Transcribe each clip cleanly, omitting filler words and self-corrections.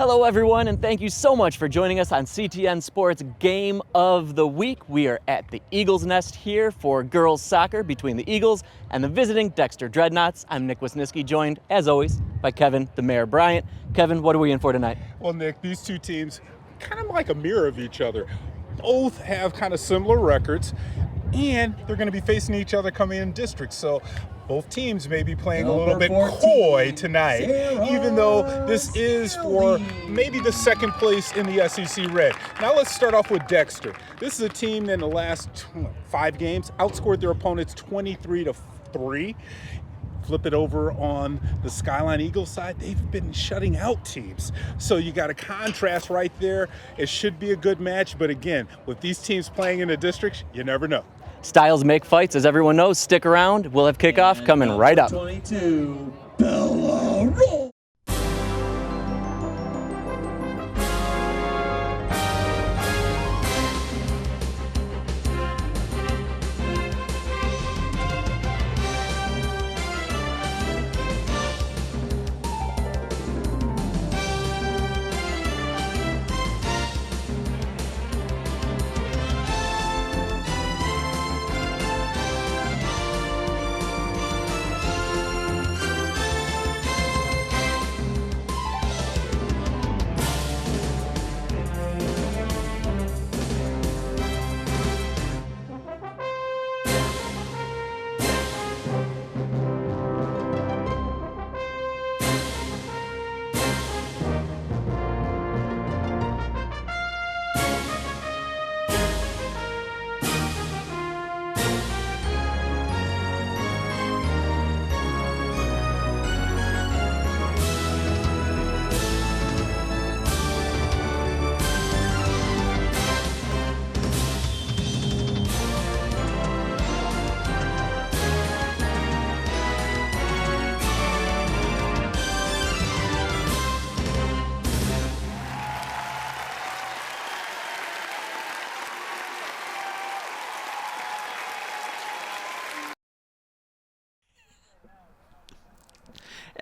Hello everyone, and thank you so much for joining us on CTN Sports Game of the Week. We are at the Eagles Nest here for girls soccer between the Eagles and the visiting Dexter Dreadnoughts. I'm Nick Wisniewski, joined, as always, by Kevin the Mayor Bryant. Kevin, what are we in for tonight? Well, Nick, these two teams kind of like a mirror of each other. Both have kind of similar records, and they're going to be facing each other coming in districts. So both teams may be playing a little bit coy tonight, even though this is for maybe the second place in the SEC Red. Now let's start off with Dexter. This is a team that in the last 5 games outscored their opponents 23-3. Flip it over on the Skyline Eagles side, they've been shutting out teams. So you got a contrast right there. It should be a good match, but again, with these teams playing in the districts, you never know. Styles make fights, as everyone knows. Stick around. We'll have kickoff coming right up. 22, Bella Roll.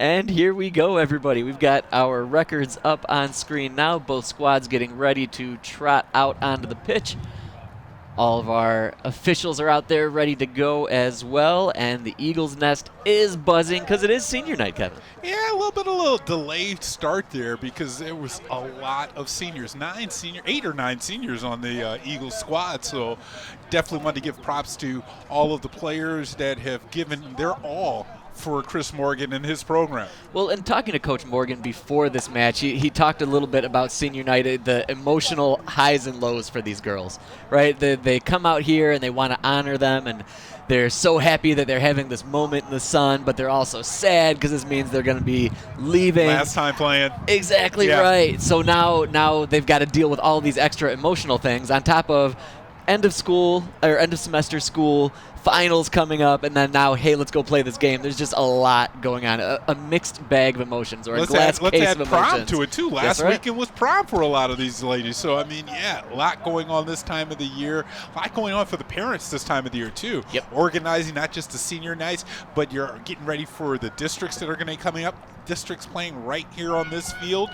And here we go, everybody. We've got our records up on screen now. Both squads getting ready to trot out onto the pitch. All of our officials are out there ready to go as well, and the Eagles Nest is buzzing because it is senior night, Kevin. Yeah, a little delayed start there because there was a lot of seniors, 8 or 9 seniors on the Eagles squad. So definitely want to give props to all of the players that have given their all for Chris Morgan and his program. Well, and talking to Coach Morgan before this match, he talked a little bit about senior night, the emotional highs and lows for these girls, right? They come out here and they want to honor them, and they're so happy that they're having this moment in the sun, but they're also sad because this means they're going to be leaving. Last time playing. Exactly right. So now they've got to deal with all these extra emotional things on top of end of semester school, finals coming up, and then now, hey, let's go play this game. There's just a lot going on, a mixed bag of emotions, or let's a glass add, case let's of add prom emotions. to it, too. Last weekend was prom for a lot of these ladies. So, I mean, yeah, a lot going on this time of the year. A lot going on for the parents this time of the year, too. Yep. Organizing not just the senior nights, but you're getting ready for the districts that are going to be coming up. Districts playing right here on this field.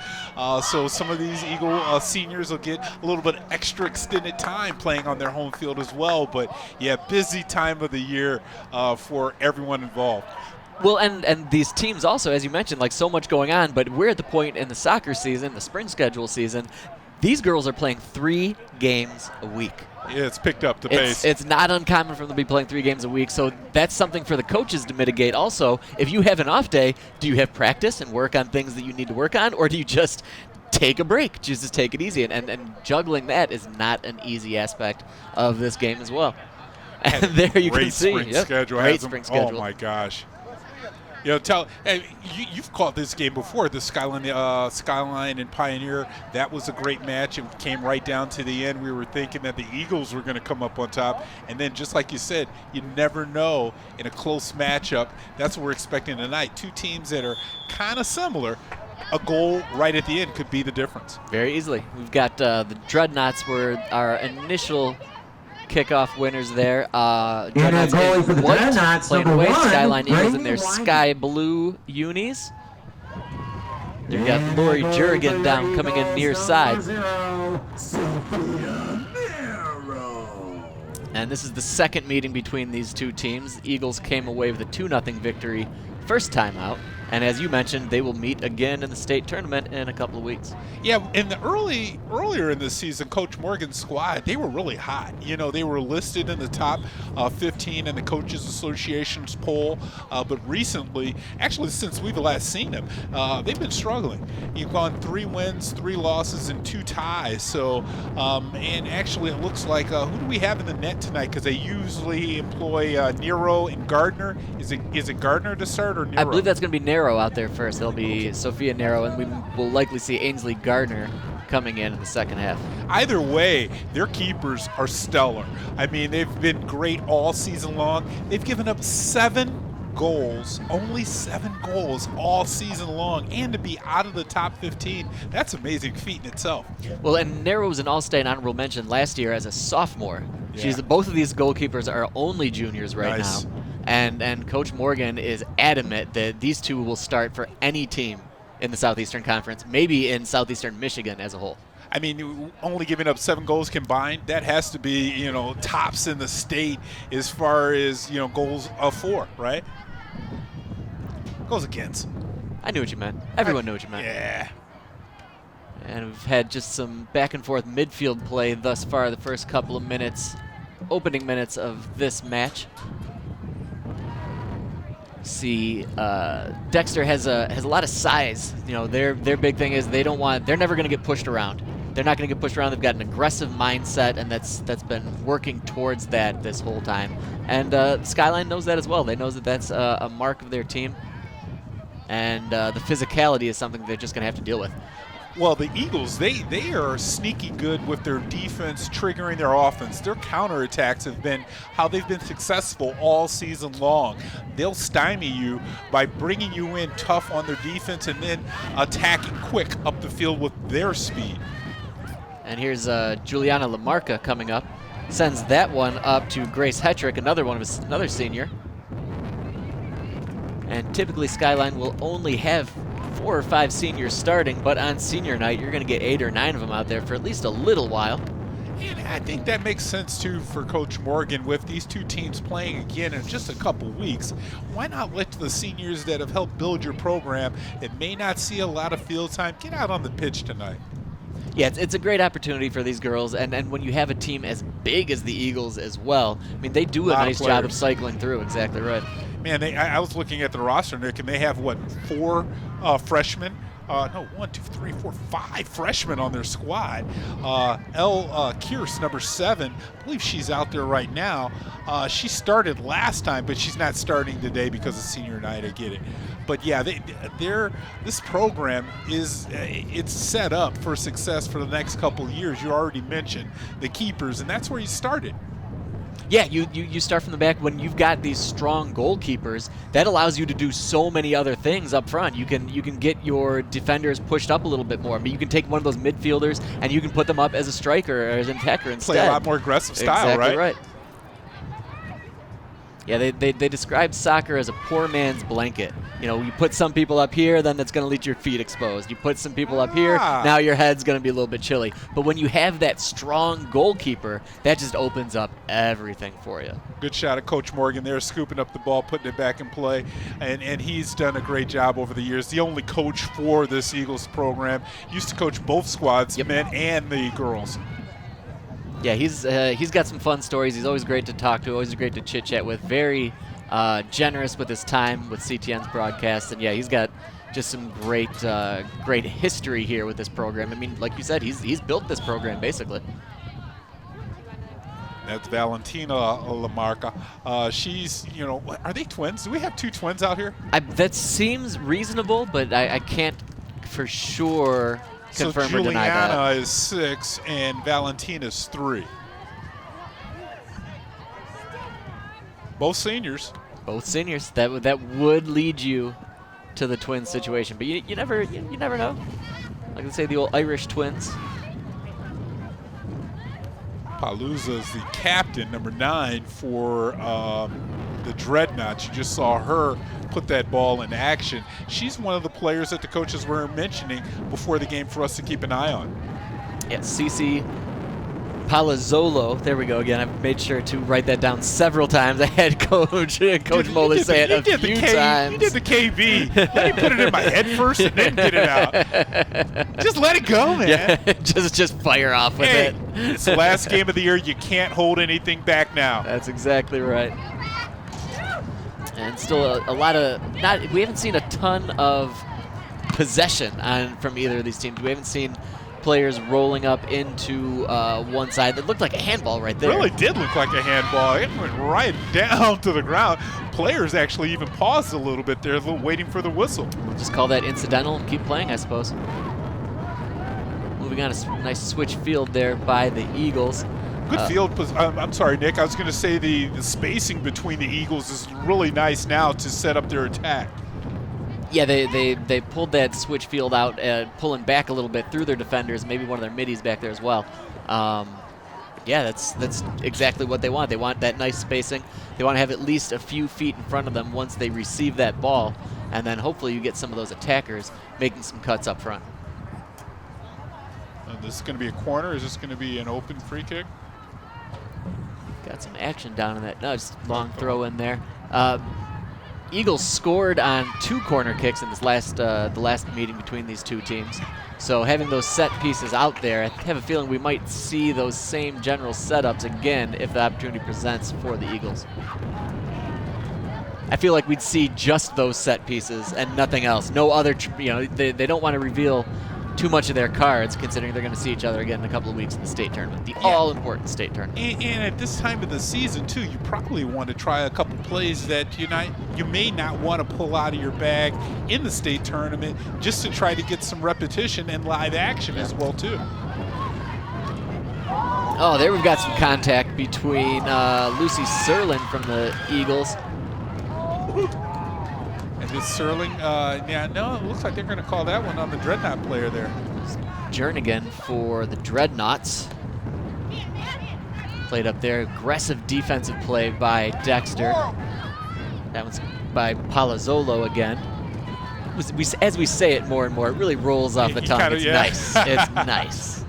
So some of these Eagle seniors will get a little bit extra extended time playing on their home field as well. But, yeah, busy time of the year for everyone involved. Well, and these teams also, as you mentioned, like so much going on, but we're at the point in the soccer season, the spring schedule season, these girls are playing 3 games a week. Yeah, it's picked up the pace. It's not uncommon for them to be playing 3 games a week, so that's something for the coaches to mitigate also. If you have an off day, do you have practice and work on things that you need to work on, or do you just take a break, just take it easy? And juggling that is not an easy aspect of this game as well. And there you can see. Great schedule. Great spring schedule. Oh, my gosh. You know, you've called this game before, the Skyline and Pioneer. That was a great match. It came right down to the end. We were thinking that the Eagles were going to come up on top. And then just like you said, you never know in a close matchup. That's what we're expecting tonight. 2 teams that are kind of similar. A goal right at the end could be the difference. Very easily. We've got the Dreadnoughts were our initial kickoff winners there. And a goalie for the Dreadnoughts, playing number away. 1, Skyline Eagles in their Brady sky blue unis. You got Lori Jurgen down coming in near side. And this is the second meeting between these two teams. The Eagles came away with a 2-0 victory first time out. And as you mentioned, they will meet again in the state tournament in a couple of weeks. Yeah, in the earlier in the season, Coach Morgan's squad, they were really hot. You know, they were listed in the top 15 in the Coaches Association's poll. But recently, actually since we've last seen them, they've been struggling. You've gone 3 wins, 3 losses, and 2 ties. So, and actually it looks like, who do we have in the net tonight? Because they usually employ Nero and Gardner. Is it Gardner to start or Nero? I believe that's going to be Nero out there first. It'll be Sophia Nero, and we will likely see Ainsley Gardner coming in the second half. Either way, their keepers are stellar. I mean, they've been great all season long. They've given up 7 goals, only 7 goals all season long, and to be out of the top 15, that's an amazing feat in itself. Well, and Nero was an All-State honorable mention last year as a sophomore. Yeah. Both of these goalkeepers are only juniors right Nice. now. And Coach Morgan is adamant that these two will start for any team in the Southeastern Conference, maybe in Southeastern Michigan as a whole. I mean, only giving up 7 goals combined, that has to be, you know, tops in the state as far as, you know, goals of 4, right? Goals against. I knew what you meant. Everyone knew what you meant. Yeah. And we've had just some back and forth midfield play thus far, the first couple of minutes, opening minutes of this match. See, Dexter has a lot of size. You know, their big thing is they're never going to get pushed around. They're not going to get pushed around. They've got an aggressive mindset, and that's been working towards that this whole time. And Skyline knows that as well. They know that that's a mark of their team, and the physicality is something they're just going to have to deal with. Well, the Eagles, they are sneaky good with their defense triggering their offense. Their counterattacks have been how they've been successful all season long. They'll stymie you by bringing you in tough on their defense and then attacking quick up the field with their speed. And here's Juliana Lamarca coming up. Sends that one up to Grace Hetrick, another senior. And typically Skyline will only have 4 or 5 seniors starting, but on senior night, you're going to get 8 or 9 of them out there for at least a little while. And I think that makes sense, too, for Coach Morgan with these two teams playing again in just a couple weeks. Why not let the seniors that have helped build your program and may not see a lot of field time get out on the pitch tonight? Yeah, it's a great opportunity for these girls, and when you have a team as big as the Eagles as well, I mean, they do a nice job of cycling through. Exactly right. Man, I was looking at the roster, Nick, and they have, what, 4 freshmen? No, 1, 2, 3, 4, 5 freshmen on their squad. Kearse, number 7, I believe she's out there right now. She started last time, but she's not starting today because of senior night. I get it. But yeah, this program it's set up for success for the next couple of years. You already mentioned the keepers, and that's where you started. Yeah, you start from the back. When you've got these strong goalkeepers, that allows you to do so many other things up front. You can get your defenders pushed up a little bit more. I mean, you can take one of those midfielders and you can put them up as a striker or as an attacker instead. Play a lot more aggressive style, exactly right? Yeah, they describe soccer as a poor man's blanket. You know, you put some people up here, then that's going to leave your feet exposed. You put some people up here, now your head's going to be a little bit chilly. But when you have that strong goalkeeper, that just opens up everything for you. Good shot at Coach Morgan there, scooping up the ball, putting it back in play. And he's done a great job over the years. The only coach for this Eagles program. Used to coach both squads, men and the girls. Yeah, he's got some fun stories. He's always great to talk to, always great to chit-chat with. Very generous with his time with CTN's broadcast. And, yeah, he's got just some great history here with this program. I mean, like you said, he's built this program, basically. That's Valentina Lamarca. She's, you know, are they twins? Do we have 2 twins out here? That seems reasonable, but I can't for sure confirm so or deny that. Juliana is 6 and Valentina's 3. Both seniors. Both seniors. That would lead you to the twins situation, but you never know. Like they say, the old Irish twins. Palooza is the captain, number 9 for the Dreadnoughts. You just saw her put that ball in action. She's one of the players that the coaches were mentioning before the game for us to keep an eye on. Yeah, Cici Palazzolo. There we go again. I've made sure to write that down several times. I had Coach Moeller say it a few times. You did the KB. Let me put it in my head first and then get it out. Just let it go, man. Yeah, just fire off with it. It's the last game of the year. You can't hold anything back now. That's exactly right. And still a lot of we haven't seen a ton of possession from either of these teams. We haven't seen players rolling up into one side. That looked like a handball right there. It really did look like a handball. It went right down to the ground. Players actually even paused a little bit there, waiting for the whistle. We'll just call that incidental and keep playing, I suppose. Moving on, a nice switch field there by the Eagles. Good field. I'm sorry, Nick. I was going to say the spacing between the Eagles is really nice now to set up their attack. Yeah, they pulled that switch field out, pulling back a little bit through their defenders, maybe one of their middies back there as well. Yeah, that's exactly what they want. They want that nice spacing. They want to have at least a few feet in front of them once they receive that ball, and then hopefully you get some of those attackers making some cuts up front. This is going to be a corner. Is this going to be an open free kick? Got some action down in that. No, just long throw in there. Eagles scored on 2 corner kicks in this the last meeting between these two teams. So having those set pieces out there, I have a feeling we might see those same general setups again if the opportunity presents for the Eagles. I feel like we'd see just those set pieces and nothing else. No other, they don't want to reveal too much of their cards, considering they're going to see each other again in a couple of weeks in the state tournament, the all-important state tournament. And at this time of the season, too, you probably want to try a couple plays that you may not want to pull out of your bag in the state tournament, just to try to get some repetition and live action as well, too. Oh, there we've got some contact between Lucy Serlin from the Eagles. And this Serling, it looks like they're going to call that one on the Dreadnought player there. Jernigan for the Dreadnoughts. Played up there. Aggressive defensive play by Dexter. That one's by Palazzolo again. As we say it more and more, it really rolls off the tongue. It's nice. It's nice.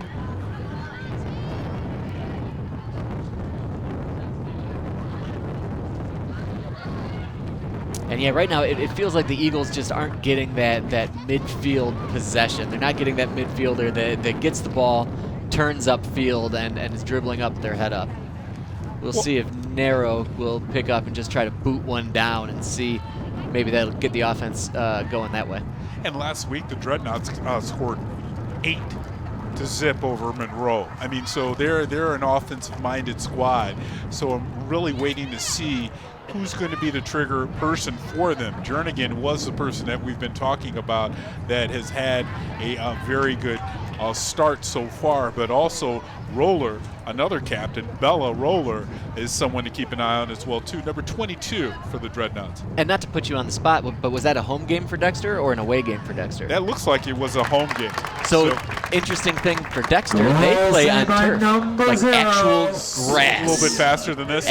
And yeah, right now it feels like the Eagles just aren't getting that midfield possession. They're not getting that midfielder that gets the ball, turns upfield, and is dribbling up their head up. We'll see if Narrow will pick up and just try to boot one down and see maybe that'll get the offense going that way. And last week the Dreadnoughts scored 8 to zip over Monroe. I mean, so they're an offensive-minded squad. So I'm really waiting to see who's going to be the trigger person for them. Jernigan was the person that we've been talking about that has had a very good start so far, but also Roller, another captain, Bella Roller, is someone to keep an eye on as well, too. Number 22 for the Dreadnoughts. And not to put you on the spot, but was that a home game for Dexter or an away game for Dexter? That looks like it was a home game. So interesting thing for Dexter, they play on turf, like actual grass. A little bit faster than this.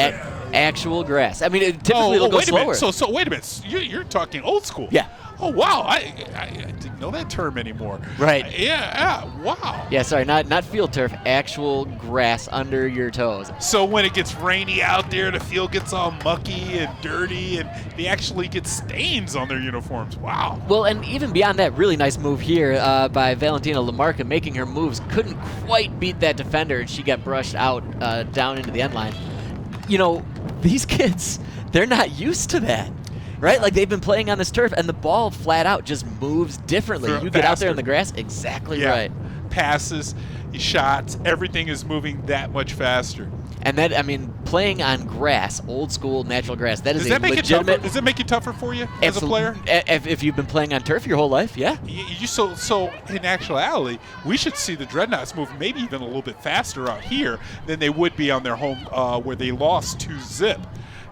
Actual grass. I mean, typically it'll go slower. So wait a minute. You're talking old school. Yeah. Oh, wow. I didn't know that term anymore. Right. Yeah. Wow. Yeah, sorry, not field turf, actual grass under your toes. So when it gets rainy out there, the field gets all mucky and dirty, and they actually get stains on their uniforms. Wow. Well, and even beyond that, really nice move here by Valentina Lamarca, making her moves. Couldn't quite beat that defender, and she got brushed out down into the end line. These kids, they're not used to that. Right? Like they've been playing on this turf, and the ball flat out just moves differently. You get out there in the grass, exactly right. Passes, shots, everything is moving that much faster. And that, I mean, playing on grass, old school natural grass, that is a legitimate. Does it make it tougher for you as a player? If you've been playing on turf your whole life, yeah. So in actuality, we should see the Dreadnoughts move maybe even a little bit faster out here than they would be on their home where they lost 2-0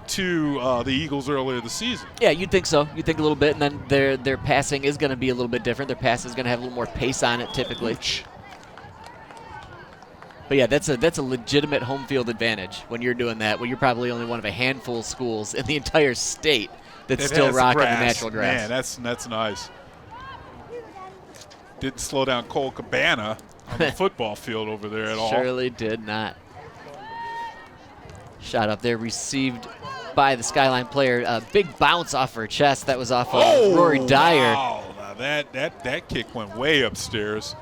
to the Eagles earlier this season. Yeah, you'd think so. You'd think a little bit, and then their passing is going to be a little bit different. Their pass is going to have a little more pace on it typically. But yeah, that's a legitimate home field advantage when you're doing that. When you're probably only one of a handful of schools in the entire state that's still rocking the natural grass. Man, that's nice. Didn't slow down Cole Cabana on the football field over there at all. Surely did not. Shot up there, received by the Skyline player. A big bounce off her chest. That was off of Rory Dyer. Wow, now that kick went way upstairs.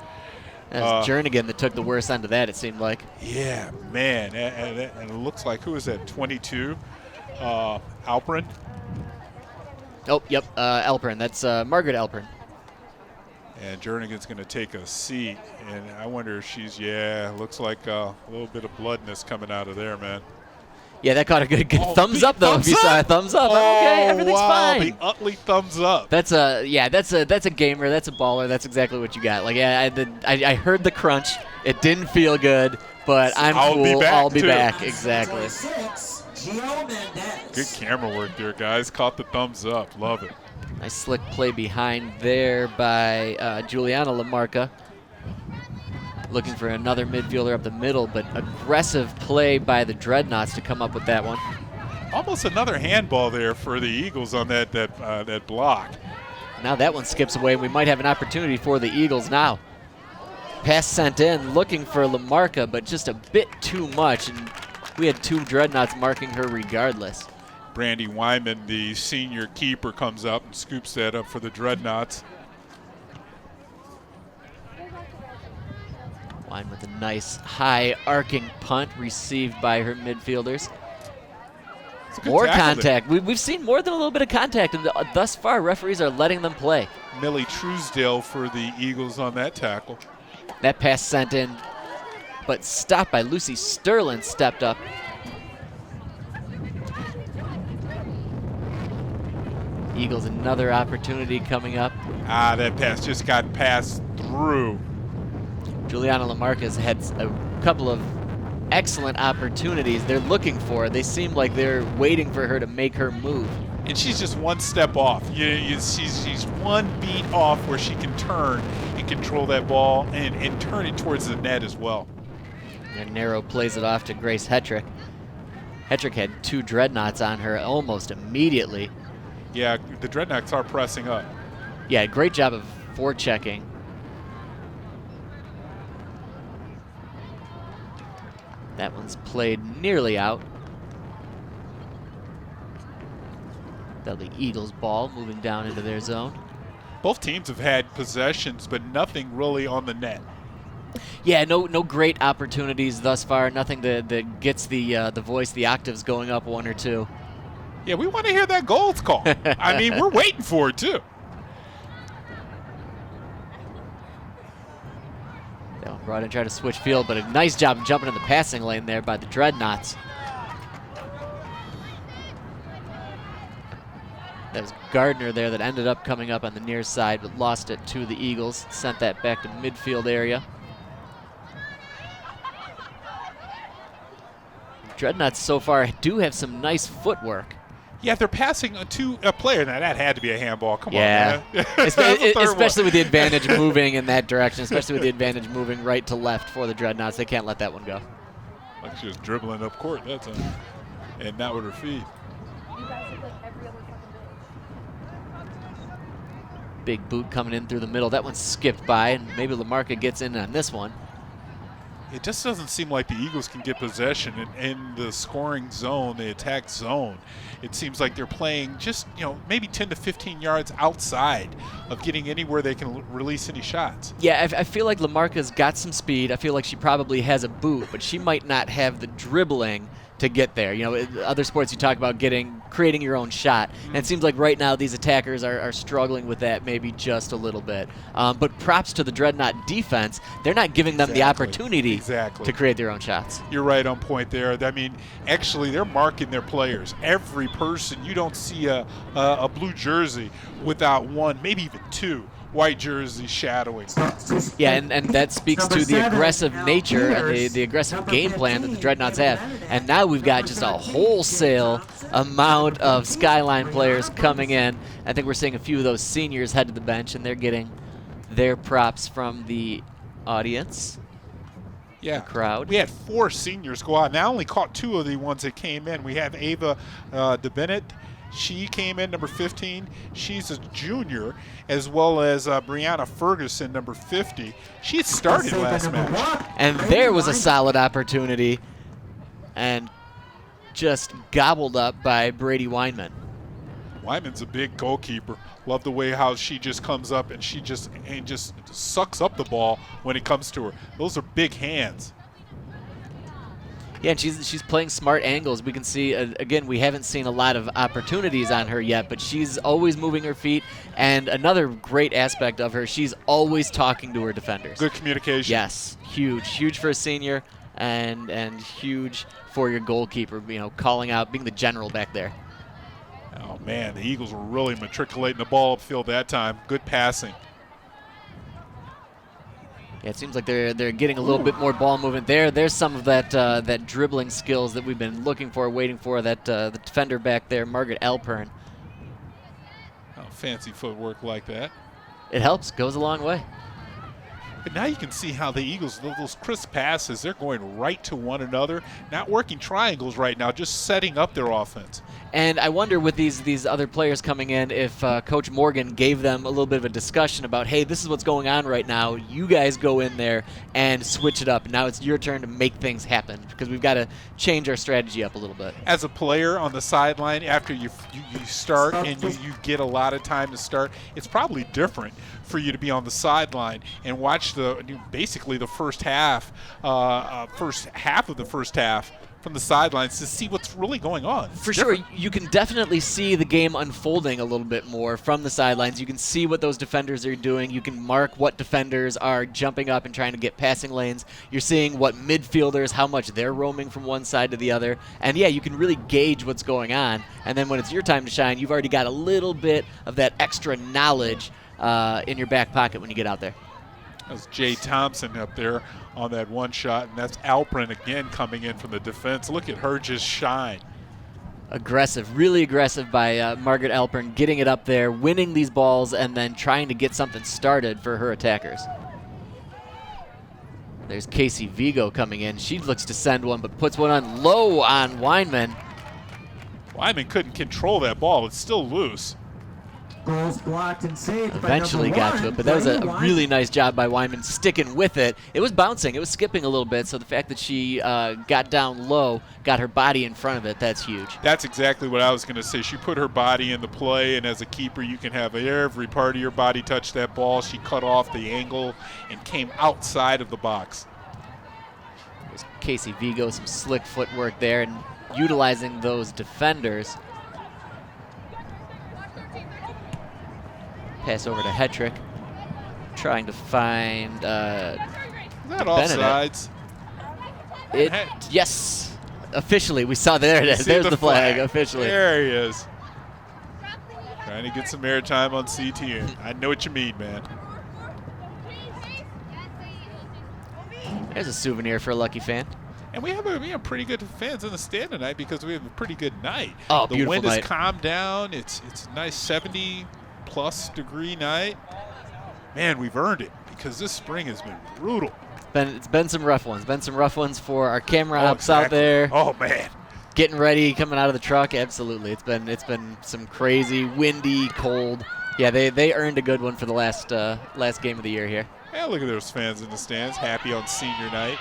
That was Jernigan that took the worst end of that, it seemed like. Yeah, man, and it looks like, who is that, 22? Alperin? Oh, yep, Alperin. That's Margaret Alperin. And Jernigan's going to take a seat, and I wonder if she's, looks like a little bit of bloodness coming out of there, man. Yeah, that caught a good thumbs up, though. If you saw a thumbs up, okay, everything's fine. The Utley thumbs up. That's a gamer. That's a baller. That's exactly what you got. Like, yeah, I heard the crunch. It didn't feel good, but I'm cool. I'll be back. Exactly. Good camera work there, guys. Caught the thumbs up. Love it. Nice slick play behind there by Juliana Lamarca. Looking for another midfielder up the middle, but aggressive play by the Dreadnoughts to come up with that one. Almost another handball there for the Eagles on that block. Now that one skips away. We might have an opportunity for the Eagles now. Pass sent in, looking for Lamarca, but just a bit too much, and we had two Dreadnoughts marking her regardless. Brandy Wyman, the senior keeper, comes up and scoops that up for the Dreadnoughts. Wyman with a nice high arcing punt received by her midfielders. More contact. We've seen more than a little bit of contact, and thus far referees are letting them play. Millie Truesdale for the Eagles on that tackle. That pass sent in, but stopped by Lucy Sterling, stepped up. Eagles another opportunity coming up. That pass just got passed through. Juliana Lamarca's had a couple of excellent opportunities they're looking for. They seem like they're waiting for her to make her move. And she's just one step off. She's one beat off where she can turn and control that ball and turn it towards the net as well. And Narrow plays it off to Grace Hetrick. Hetrick had two Dreadnoughts on her almost immediately. Yeah, the Dreadnoughts are pressing up. Yeah, great job of forechecking. That one's played nearly out. That'll be Eagles ball moving down into their zone. Both teams have had possessions, but nothing really on the net. Yeah, no great opportunities thus far. Nothing that gets the voice, the octaves going up one or two. Yeah, we want to hear that goals call. I mean, we're waiting for it, too. That one brought in, tried to switch field, but a nice job of jumping in the passing lane there by the Dreadnoughts. That was Gardner there that ended up coming up on the near side, but lost it to the Eagles. Sent that back to midfield area. Dreadnoughts so far do have some nice footwork. Yeah, they're passing to a player. Now, that had to be a handball. Come on, man. Especially with the advantage moving in that direction, especially with the advantage moving right to left for the Dreadnoughts. They can't let that one go. Like she was dribbling up court that time, and not with her feet. Big boot coming in through the middle. That one skipped by, and maybe Lamarca gets in on this one. It just doesn't seem like the Eagles can get possession in the scoring zone, the attack zone. It seems like they're playing just, maybe 10 to 15 yards outside of getting anywhere they can release any shots. Yeah, I feel like Lamarca's got some speed. I feel like she probably has a boot, but she might not have the dribbling to get there. Other sports you talk about creating your own shot. And it seems like right now these attackers are struggling with that maybe just a little bit. But props to the Dreadnought defense. They're not giving them the opportunity to create their own shots. You're right on point there. I mean, actually, they're marking their players. Every person, you don't see a blue without one, maybe even two white jerseys shadowing. Yeah, and that speaks to the aggressive nature and the aggressive game plan that the Dreadnoughts have. And now we've got just a wholesale amount of Skyline players coming in. I think we're seeing a few of those seniors head to the bench, and they're getting their props from the audience. Yeah, the crowd. We had 4 seniors go out, and I only caught 2 of the ones that came in. We have Ava DeBennett. She came in, number 15. She's a junior, as well as Brianna Ferguson, number 50. She started last match. And there was a solid opportunity, and just gobbled up by Brady Weinman. Wyman's a big goalkeeper. Love the way how she just comes up and she just sucks up the ball when it comes to her. Those are big hands. Yeah, and she's playing smart angles. We can see, again, we haven't seen a lot of opportunities on her yet, but she's always moving her feet. And another great aspect of her, she's always talking to her defenders. Good communication. Yes, huge for a senior, and huge for your goalkeeper, calling out, being the general back there. Oh, man, the Eagles were really matriculating the ball upfield that time. Good passing. Yeah, it seems like they're getting a little bit more ball movement there. There's some of that dribbling skills that we've been looking for, waiting for. That the defender back there, Margaret Alpern. Oh, fancy footwork like that. It helps, goes a long way. But now you can see how the Eagles, those crisp passes, they're going right to one another, not working triangles right now, just setting up their offense. And I wonder with these other players coming in if Coach Morgan gave them a little bit of a discussion about, hey, this is what's going on right now. You guys go in there and switch it up. Now it's your turn to make things happen because we've got to change our strategy up a little bit. As a player on the sideline, after you start and you get a lot of time to start, it's probably different for you to be on the sideline and watch basically the first half of the first half from the sidelines to see what's really going on. For sure, you can definitely see the game unfolding a little bit more from the sidelines. You can see what those defenders are doing. You can mark what defenders are jumping up and trying to get passing lanes. You're seeing what midfielders, how much they're roaming from one side to the other. And yeah, you can really gauge what's going on. And then when it's your time to shine, you've already got a little bit of that extra knowledge in your back pocket when you get out there. That's Jay Thompson up there on that one shot, and that's Alpern again coming in from the defense. Look at her just shine. Aggressive, really aggressive by Margaret Alpern, getting it up there, winning these balls, and then trying to get something started for her attackers. There's Casey Vigo coming in. She looks to send one, but puts one on low on Weinman. Weinman couldn't control that ball. It's still loose. Goals blocked and saved. Eventually got to it, but that was a really nice job by Weinman sticking with it. It was bouncing, it was skipping a little bit, so the fact that she got down low, got her body in front of it, that's huge. That's exactly what I was going to say. She put her body in the play, and as a keeper, you can have every part of your body touch that ball. She cut off the angle and came outside of the box. There's Casey Vigo, some slick footwork there, and utilizing those defenders. Pass over to Hetrick, trying to find Is that offsides? Yes, officially. We saw there it is. There's the flag, officially. There he is. Trying to get some airtime on CTN. I know what you mean, man. There's a souvenir for a lucky fan. And we have pretty good fans in the stand tonight because we have a pretty good night. Oh, the beautiful wind night. has calmed down. It's a nice 70-plus degree night. Man, we've earned it because this spring has been brutal. It's been some rough ones. Been some rough ones for our camera ops out there. Oh man, getting ready, coming out of the truck. Absolutely, it's been some crazy, windy, cold. Yeah, they earned a good one for the last game of the year here. Yeah, look at those fans in the stands, happy on senior night.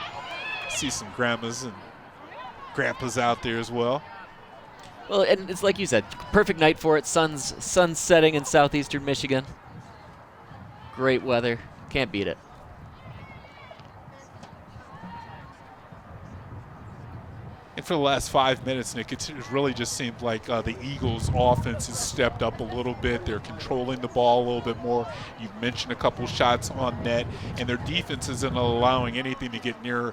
See some grandmas and grandpas out there as well. Well, and it's like you said, perfect night for it. Sun's setting in southeastern Michigan. Great weather, can't beat it. And for the last 5 minutes, Nick, it really just seemed like the Eagles' offense has stepped up a little bit. They're controlling the ball a little bit more. You've mentioned a couple shots on net, and their defense isn't allowing anything to get near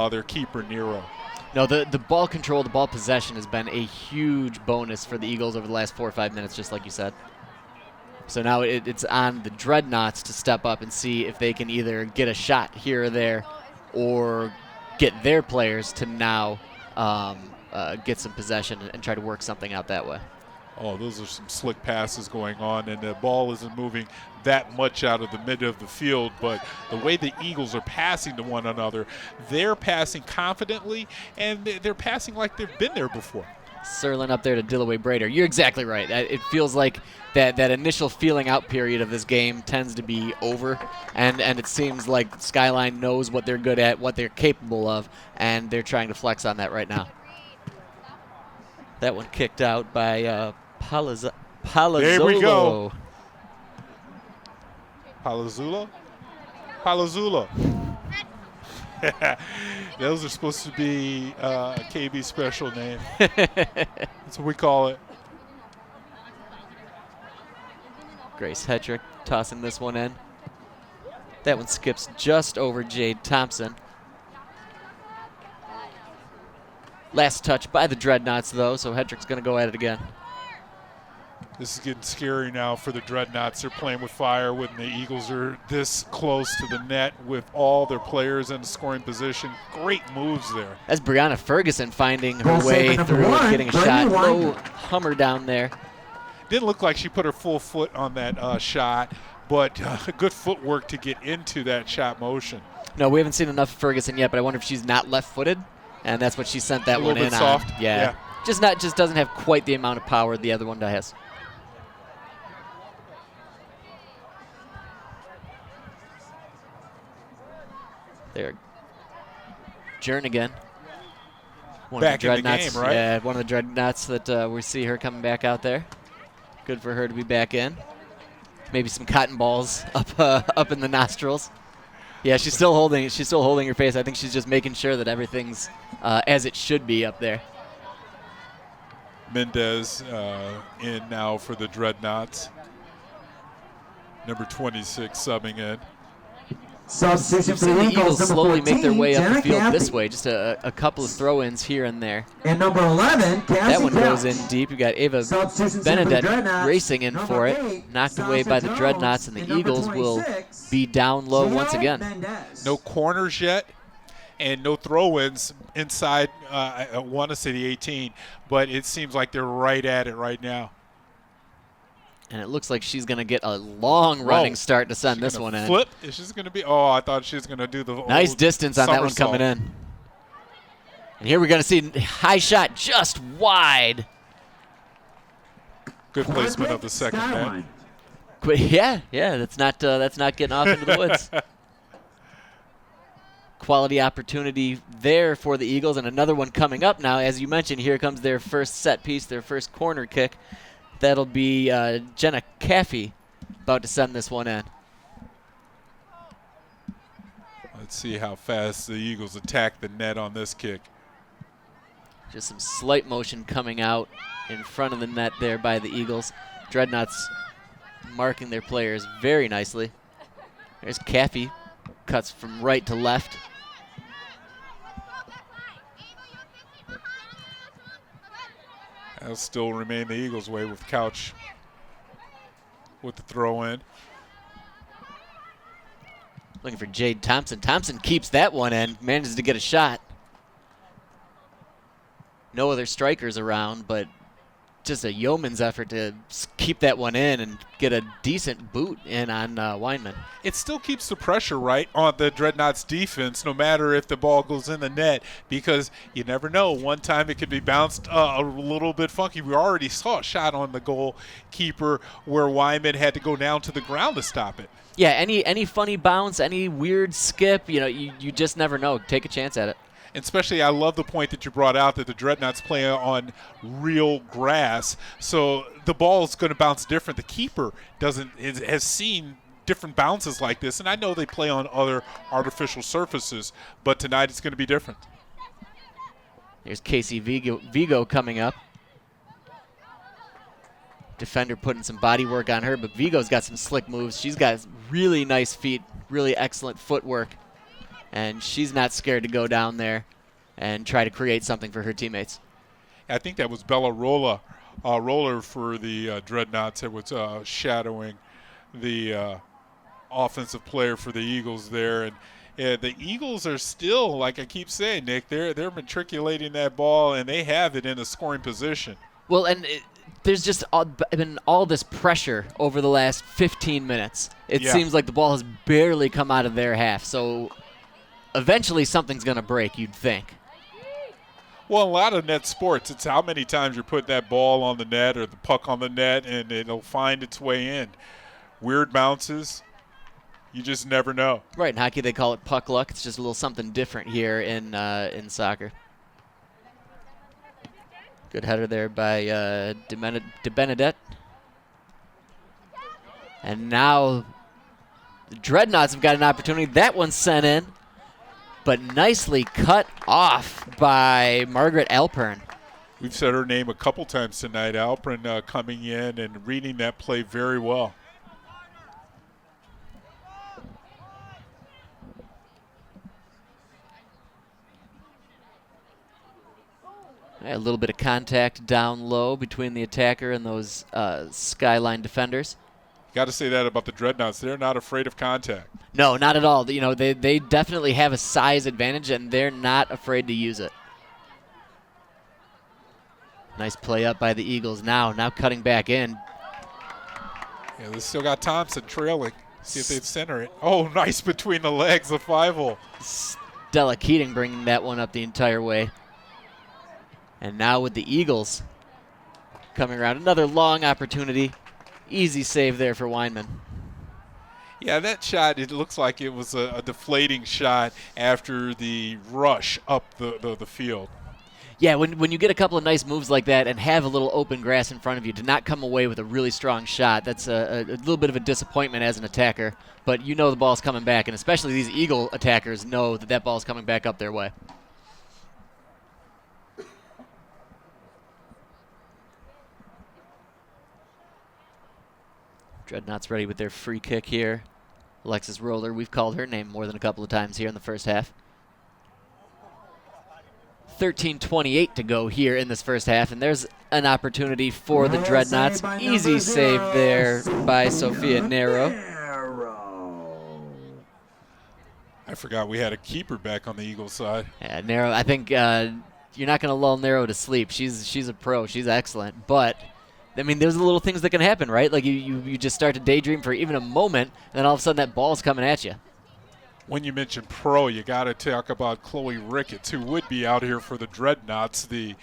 their keeper, Nero. No, the ball control, the ball possession has been a huge bonus for the Eagles over the last 4 or 5 minutes, just like you said. So now it's on the Dreadnoughts to step up and see if they can either get a shot here or there or get their players to now get some possession and try to work something out that way. Oh, those are some slick passes going on, and the ball isn't moving that much out of the mid of the field, but the way the Eagles are passing to one another, they're passing confidently, and they're passing like they've been there before. Serlin up there to Dillaway Brader. You're exactly right. It feels like that initial feeling out period of this game tends to be over, and it seems like Skyline knows what they're good at, what they're capable of, and they're trying to flex on that right now. That one kicked out by Palazzolo. There we go. Palazzolo? Palazzolo. Those are supposed to be a KB special name. That's what we call it. Grace Hetrick tossing this one in. That one skips just over Jade Thompson. Last touch by the Dreadnoughts, though, so Hetrick's going to go at it again. This is getting scary now for the Dreadnoughts. They're playing with fire when the Eagles are this close to the net with all their players in the scoring position. Great moves there. That's Brianna Ferguson finding her way through and getting a shot. Low hummer down there. Didn't look like she put her full foot on that shot, but good footwork to get into that shot motion. No, we haven't seen enough of Ferguson yet, but I wonder if she's not left-footed, and that's what she sent that one in on. A little bit soft. Yeah. Just doesn't have quite the amount of power the other one has. There. Jernigan. Back in the game, right? Yeah, one of the Dreadnoughts that we see her coming back out there. Good for her to be back in. Maybe some cotton balls up in the nostrils. Yeah, she's still holding her face. I think she's just making sure that everything's as it should be up there. Mendez in now for the Dreadnoughts. Number 26 subbing in. Substitution We've for seen the the Eagles number slowly 14, make their way up the Jenna field Caffey. this way. Just a couple of throw-ins here and there. And number 11, Cassie That one goes Couch. in deep. You got Ava Substitutions for the Benedette Dreadnoughts. racing in Number for it. 8, Knocked away by the Sasha Dreadnoughts, Jones. and the And number Eagles will 26, be down low once Gina again. Mendez. No corners yet, and no throw-ins inside, I want to say the 18, but it seems like they're right at it right now. And it looks like she's going to get a long running start to send this one in. Flip? Is she going to be? Oh, I thought she was going to do the Nice old distance on that one somersault. coming in. And here we're going to see high shot just wide. Good placement of the second net. Skyline. But yeah, that's not getting off into the woods. Quality opportunity there for the Eagles, and another one coming up now. As you mentioned, here comes their first set piece, their first corner kick. That'll be Jenna Caffey about to send this one in. Let's see how fast the Eagles attack the net on this kick. Just some slight motion coming out in front of the net there by the Eagles. Dreadnoughts marking their players very nicely. There's Caffey, cuts from right to left. That'll still remain the Eagles' way with Couch with the throw in. Looking for Jade Thompson. Thompson keeps that one in, manages to get a shot. No other strikers around, but just a yeoman's effort to keep that one in and get a decent boot in on Weinman. It still keeps the pressure right on the Dreadnoughts defense, no matter if the ball goes in the net, because you never know. One time it could be bounced a little bit funky. We already saw a shot on the goalkeeper where Weinman had to go down to the ground to stop it. Yeah, any funny bounce, any weird skip, you just never know. Take a chance at it. And especially, I love the point that you brought out that the Dreadnoughts play on real grass, so the ball is going to bounce different. The keeper has seen different bounces like this, and I know they play on other artificial surfaces, but tonight it's going to be different. Here's Casey Vigo coming up. Defender putting some body work on her, but Vigo's got some slick moves. She's got really nice feet, really excellent footwork. And she's not scared to go down there and try to create something for her teammates. I think that was Bella Roller for the Dreadnoughts that was shadowing the offensive player for the Eagles there. And the Eagles are still, like I keep saying, Nick, they're matriculating that ball, and they have it in a scoring position. Well, and there's just been all this pressure over the last 15 minutes. It Yeah. seems like the ball has barely come out of their half. So eventually something's going to break, you'd think. Well, a lot of net sports, it's how many times you put that ball on the net or the puck on the net, and it'll find its way in. Weird bounces, you just never know. Right, in hockey they call it puck luck. It's just a little something different here in soccer. Good header there by De Benedette. And now the Dreadnoughts have got an opportunity. That one's sent in, but nicely cut off by Margaret Alpern. We've said her name a couple times tonight. Alpern coming in and reading that play very well. A little bit of contact down low between the attacker and those Skyline defenders. Got to say that about the Dreadnoughts. They're not afraid of contact. No, not at all. You know, they definitely have a size advantage, and they're not afraid to use it. Nice play up by the Eagles now cutting back in. Yeah, they still got Thompson trailing. See if they center it. Oh, nice between the legs, the 5-hole. Stella Keating bringing that one up the entire way. And now with the Eagles coming around, another long opportunity. Easy save there for Weinman. Yeah, that shot, it looks like it was a deflating shot after the rush up the field. Yeah, when you get a couple of nice moves like that and have a little open grass in front of you, to not come away with a really strong shot, that's a little bit of a disappointment as an attacker. But you know the ball's coming back, and especially these Eagle attackers know that ball's coming back up their way. Dreadnoughts ready with their free kick here. Alexis Roller, we've called her name more than a couple of times here in the first half. 13:28 to go here in this first half, and there's an opportunity for the Dreadnoughts. Easy save there by Sophia Nero. I forgot we had a keeper back on the Eagles side. Yeah, Nero, I think you're not going to lull Nero to sleep. She's a pro. She's excellent. But, I mean, there's the little things that can happen, right? Like you just start to daydream for even a moment, and then all of a sudden that ball's coming at you. When you mention pro, you got to talk about Chloe Ricketts, who would be out here for the Dreadnoughts, the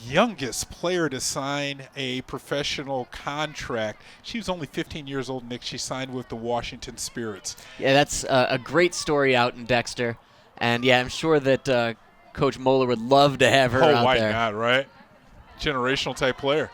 youngest player to sign a professional contract. She was only 15 years old, Nick. She signed with the Washington Spirits. Yeah, that's a great story out in Dexter. And, yeah, I'm sure that Coach Moeller would love to have her out there. Oh, why not, right? Generational type player.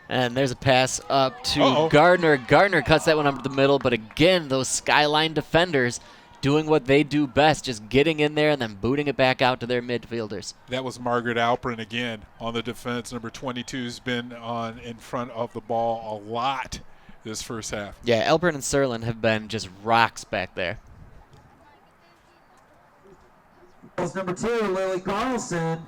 And there's a pass up to Gardner. Gardner cuts that one up the middle, but again, those Skyline defenders doing what they do best, just getting in there and then booting it back out to their midfielders. That was Margaret Alpern again on the defense. Number 22's been on in front of the ball a lot this first half. Yeah, Alpern and Serlin have been just rocks back there. Number 2, Lily Carlson.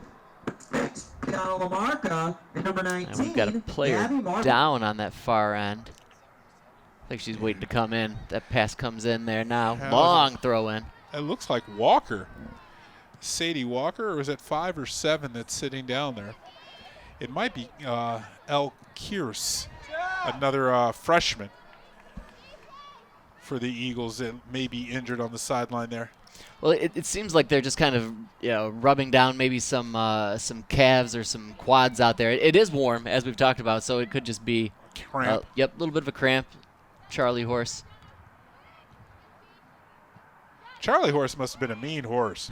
Piano Lamarca, and number 19. And we've got a player down on that far end. I think she's waiting to come in. That pass comes in there now. Long throw in. It looks like Walker. Sadie Walker, or is it 5 or 7 that's sitting down there? It might be El Kearse, another freshman for the Eagles that may be injured on the sideline there. Well, it seems like they're just kind of rubbing down maybe some calves or some quads out there. It is warm, as we've talked about, so it could just be cramp. Yep, a little bit of a cramp. Charlie horse. Charlie horse must have been a mean horse.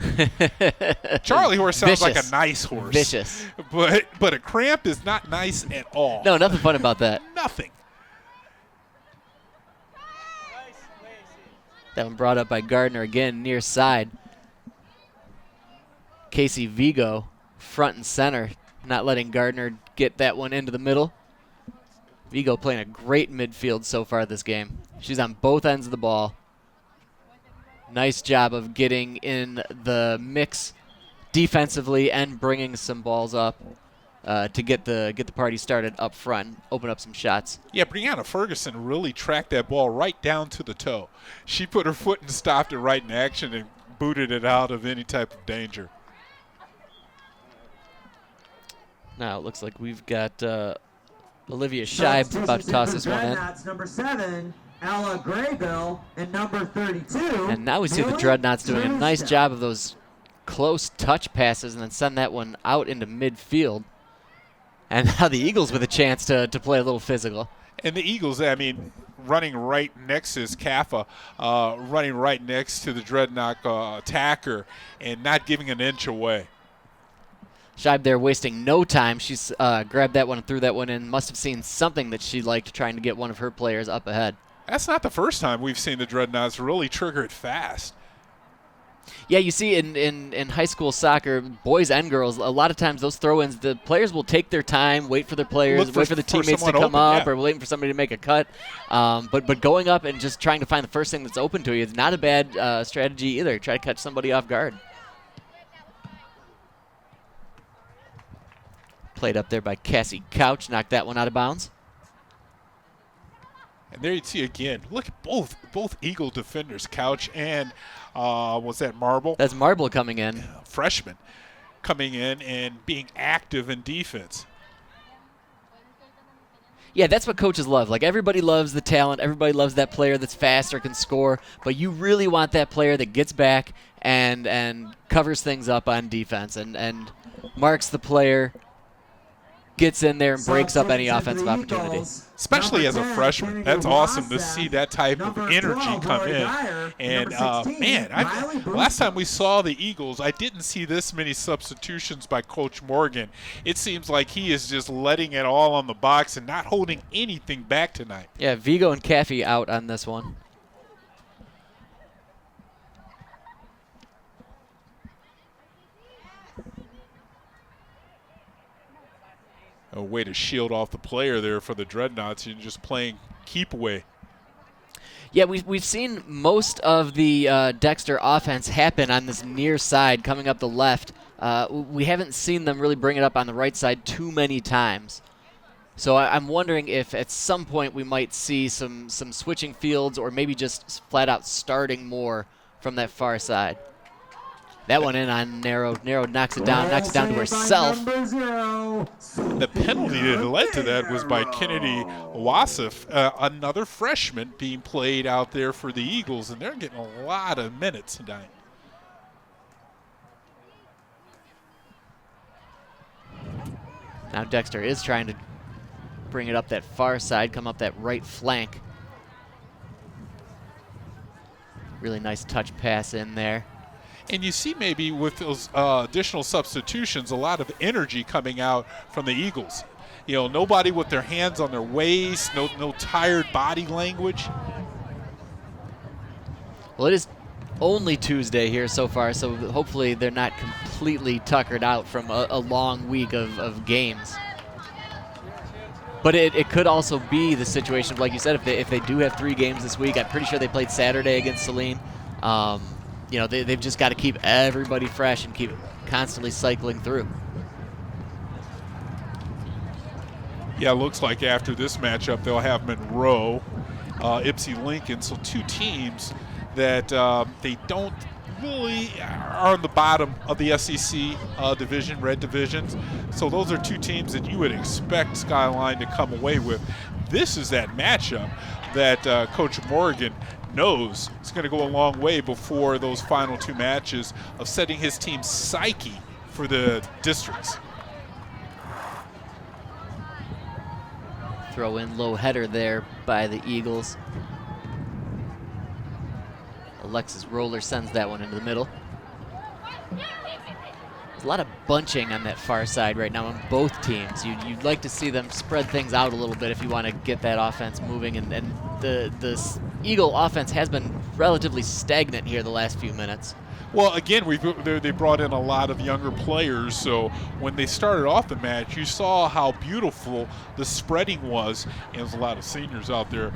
Charlie horse sounds Vicious. like a nice horse. Vicious. But a cramp is not nice at all. No, nothing fun about that. Nothing. That one brought up by Gardner again, near side. Casey Vigo, front and center, not letting Gardner get that one into the middle. Vigo playing a great midfield so far this game. She's on both ends of the ball. Nice job of getting in the mix defensively and bringing some balls up to get the party started up front, open up some shots. Yeah, Brianna Ferguson really tracked that ball right down to the toe. She put her foot and stopped it right in action and booted it out of any type of danger. Now it looks like we've got Olivia Scheib about to toss this one in. Dreadnoughts, number 7, Ella Graybill, and number 32. And now we see the Lily Dreadnoughts doing a nice Tristan. job of those close touch passes and then send that one out into midfield. And now the Eagles with a chance to play a little physical. And the Eagles, I mean, running right next to Kappa, running right next to the Dreadnought attacker and not giving an inch away. Scheib there wasting no time. She's grabbed that one and threw that one in. Must have seen something that she liked, trying to get one of her players up ahead. That's not the first time we've seen the Dreadnoughts really trigger it fast. Yeah, you see in high school soccer, boys and girls, a lot of times those throw-ins, the players will take their time, wait for their players, wait for the teammates to come up, or waiting for somebody to make a cut. But going up and just trying to find the first thing that's open to you is not a bad strategy either. Try to catch somebody off guard. Played up there by Cassie Couch, knocked that one out of bounds. And there you see again, look at both Eagle defenders, Couch and was that Marble? That's Marble coming in. Freshman coming in and being active in defense. Yeah, that's what coaches love. Like, everybody loves the talent. Everybody loves that player that's fast or can score. But you really want that player that gets back and covers things up on defense and marks the player, gets in there and breaks up any offensive opportunity. Especially as a freshman. That's awesome to see that type of energy come in. And, man, last time we saw the Eagles, I didn't see this many substitutions by Coach Morgan. It seems like he is just letting it all on the box and not holding anything back tonight. Yeah, Vigo and Caffey out on this one. A way to shield off the player there for the Dreadnoughts. You're just playing keep away. Yeah, we've seen most of the Dexter offense happen on this near side coming up the left. We haven't seen them really bring it up on the right side too many times. So I'm wondering if at some point we might see some switching fields or maybe just flat out starting more from that far side. That one in on Narrow. Narrow knocks it down to herself. The penalty that led to that was by Kennedy Wasif, another freshman being played out there for the Eagles, and they're getting a lot of minutes tonight. Now Dexter is trying to bring it up that far side, come up that right flank. Really nice touch pass in there. And you see maybe with those additional substitutions, a lot of energy coming out from the Eagles. You know, nobody with their hands on their waist, no tired body language. Well, it is only Tuesday here so far, so hopefully they're not completely tuckered out from a long week of games. But it could also be the situation, like you said, if they do have 3 games this week. I'm pretty sure they played Saturday against Saline. You know, they've just got to keep everybody fresh and keep constantly cycling through. Yeah, it looks like after this matchup, they'll have Monroe, Ypsi Lincoln, so 2 teams that they don't really are on the bottom of the SEC division, red divisions. So those are 2 teams that you would expect Skyline to come away with. This is that matchup that Coach Morgan knows it's going to go a long way before those final 2 matches of setting his team's psyche for the districts. Throw in low header there by the Eagles. Alexis Roller sends that one into the middle. There's a lot of bunching on that far side right now on both teams. You'd like to see them spread things out a little bit if you want to get that offense moving. And the Eagle offense has been relatively stagnant here the last few minutes. Well, again, they brought in a lot of younger players, so when they started off the match, you saw how beautiful the spreading was, and there's a lot of seniors out there.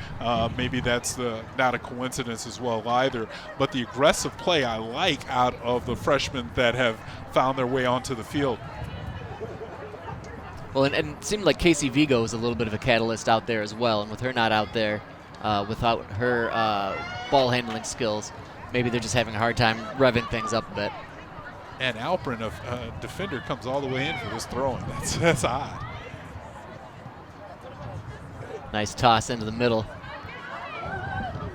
Maybe that's not a coincidence as well either, but the aggressive play I like out of the freshmen that have found their way onto the field. Well, and it seemed like Casey Vigo was a little bit of a catalyst out there as well, and with her not out there, without her ball handling skills, maybe they're just having a hard time revving things up a bit. And Alperin, a defender, comes all the way in for this throwing. That's odd. Nice toss into the middle.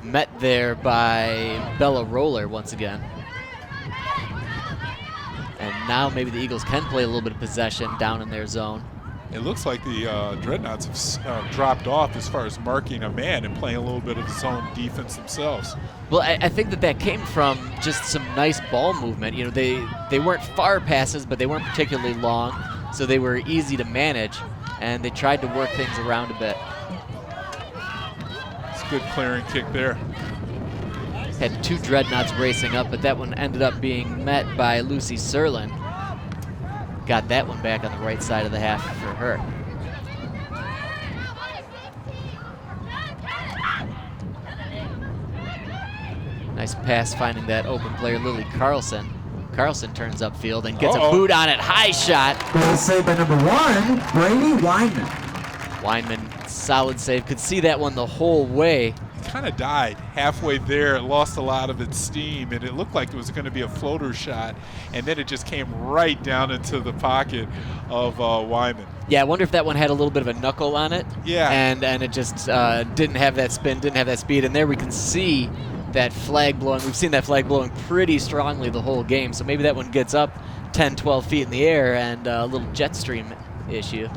Met there by Bella Roller once again. And now maybe the Eagles can play a little bit of possession down in their zone. It looks like the Dreadnoughts have dropped off as far as marking a man and playing a little bit of zone defense themselves. Well, I think that came from just some nice ball movement. You know, they weren't far passes, but they weren't particularly long, so they were easy to manage, and they tried to work things around a bit. It's a good clearing kick there. Had two Dreadnoughts racing up, but that one ended up being met by Lucy Serlin. Got that one back on the right side of the half for her. Nice pass finding that open player, Lily Carlson. Carlson turns upfield and gets a boot on it. High shot. Goal saved by number 1, Brady Weinman. Weinman, solid save. Could see that one the whole way. Kind of died halfway there. It lost a lot of its steam, and it looked like it was going to be a floater shot, and then it just came right down into the pocket of Wyman. Yeah, I wonder if that one had a little bit of a knuckle on it. Yeah. And it just didn't have that spin, didn't have that speed, and there we can see that flag blowing. We've seen that flag blowing pretty strongly the whole game, so maybe that one gets up 10, 12 feet in the air and a little jet stream issue.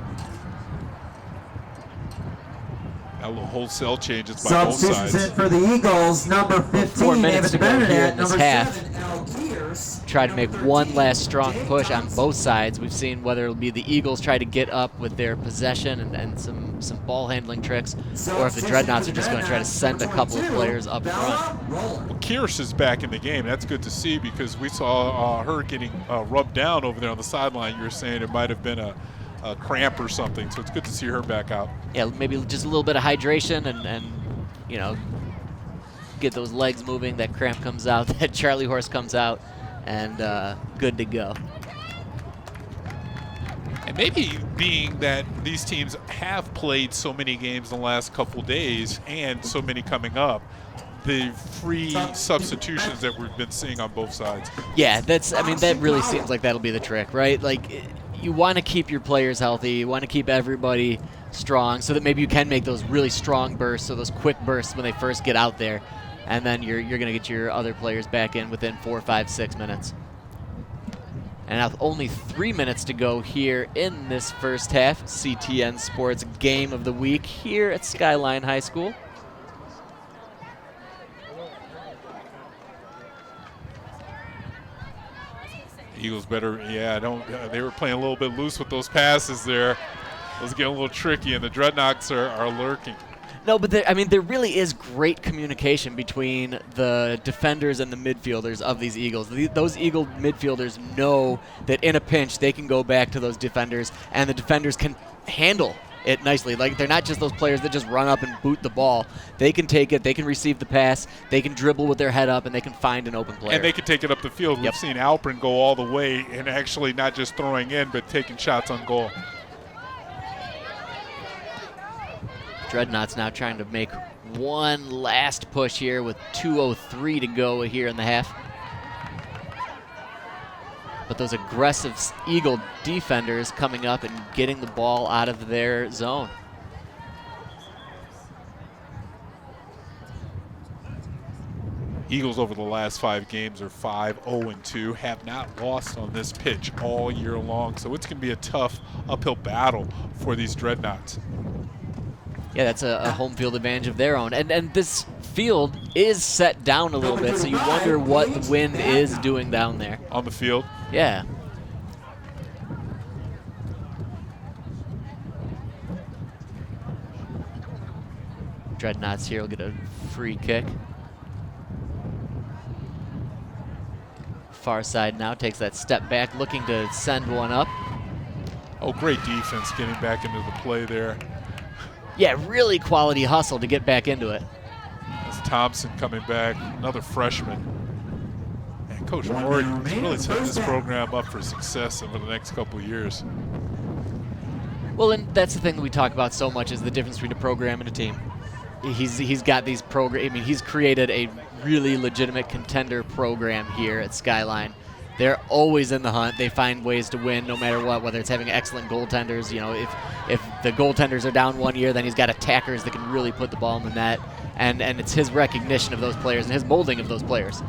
A little wholesale changes by both Substitutions sides. in for the Eagles, number 15, 4 minutes David to go here Benedict, in this number half. 7, Al Gears. Try to make one last strong push on both sides. We've seen whether it'll be the Eagles try to get up with their possession and some ball handling tricks, or if the Dreadnoughts are just going to try to send a couple of players up front. Well, Kearse is back in the game. That's good to see because we saw her getting rubbed down over there on the sideline. You were saying it might have been a cramp or something, so it's good to see her back out. Yeah, maybe just a little bit of hydration and you know, get those legs moving. That cramp comes out, that Charlie horse comes out, and good to go. And maybe being that these teams have played so many games in the last couple days and so many coming up, the free substitutions that we've been seeing on both sides. Yeah, that really seems like that'll be the trick, right? Like, you want to keep your players healthy, you want to keep everybody strong so that maybe you can make those really strong bursts, so those quick bursts when they first get out there, and then you're going to get your other players back in within 4, 5, 6 minutes. And now only 3 minutes to go here in this first half. CTN Sports Game of the Week here at Skyline High School. Eagles better, they were playing a little bit loose with those passes there. It was getting a little tricky, and the Dreadnoughts are lurking. No, but there really is great communication between the defenders and the midfielders of these Eagles. Those Eagle midfielders know that in a pinch they can go back to those defenders, and the defenders can handle it nicely. Like, they're not just those players that just run up and boot the ball. They can take it, they can receive the pass, they can dribble with their head up, and they can find an open player. And they can take it up the field. Yep. We've seen Alperin go all the way and actually not just throwing in, but taking shots on goal. Dreadnoughts now trying to make one last push here with 2:03 to go here in the half. But those aggressive Eagle defenders coming up and getting the ball out of their zone. Eagles over the last 5 games are 5-0-2, have not lost on this pitch all year long. So it's going to be a tough uphill battle for these Dreadnoughts. Yeah, that's a home field advantage of their own. And this field is set down a little bit, so you wonder what the wind is doing down there. On the field? Yeah. Dreadnoughts here will get a free kick. Far side now takes that step back, looking to send one up. Oh, great defense getting back into the play there. Yeah, really quality hustle to get back into it. That's Thompson coming back, another freshman. And Coach Ward is really setting this program up for success over the next couple of years. Well, and that's the thing that we talk about so much is the difference between a program and a team. He's got these he's created a really legitimate contender program here at Skyline they're always in the hunt. They find ways to win no matter what, whether it's having excellent goaltenders. You know, if the goaltenders are down one year, then he's got attackers that can really put the ball in the net. And it's his recognition of those players and his molding of those players.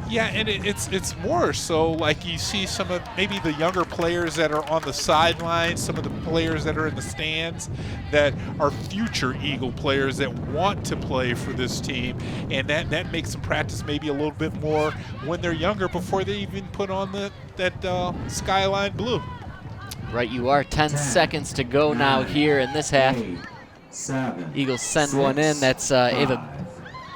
Yeah, and it's more so like you see some of maybe the younger players that are on the sidelines, some of the players that are in the stands that are future Eagle players that want to play for this team, and that makes them practice maybe a little bit more when they're younger before they even put on that Skyline blue. Right, you are. 10 seconds to go now here in this half. 8, 7, Eagles send 6, one in. That's 5, Ava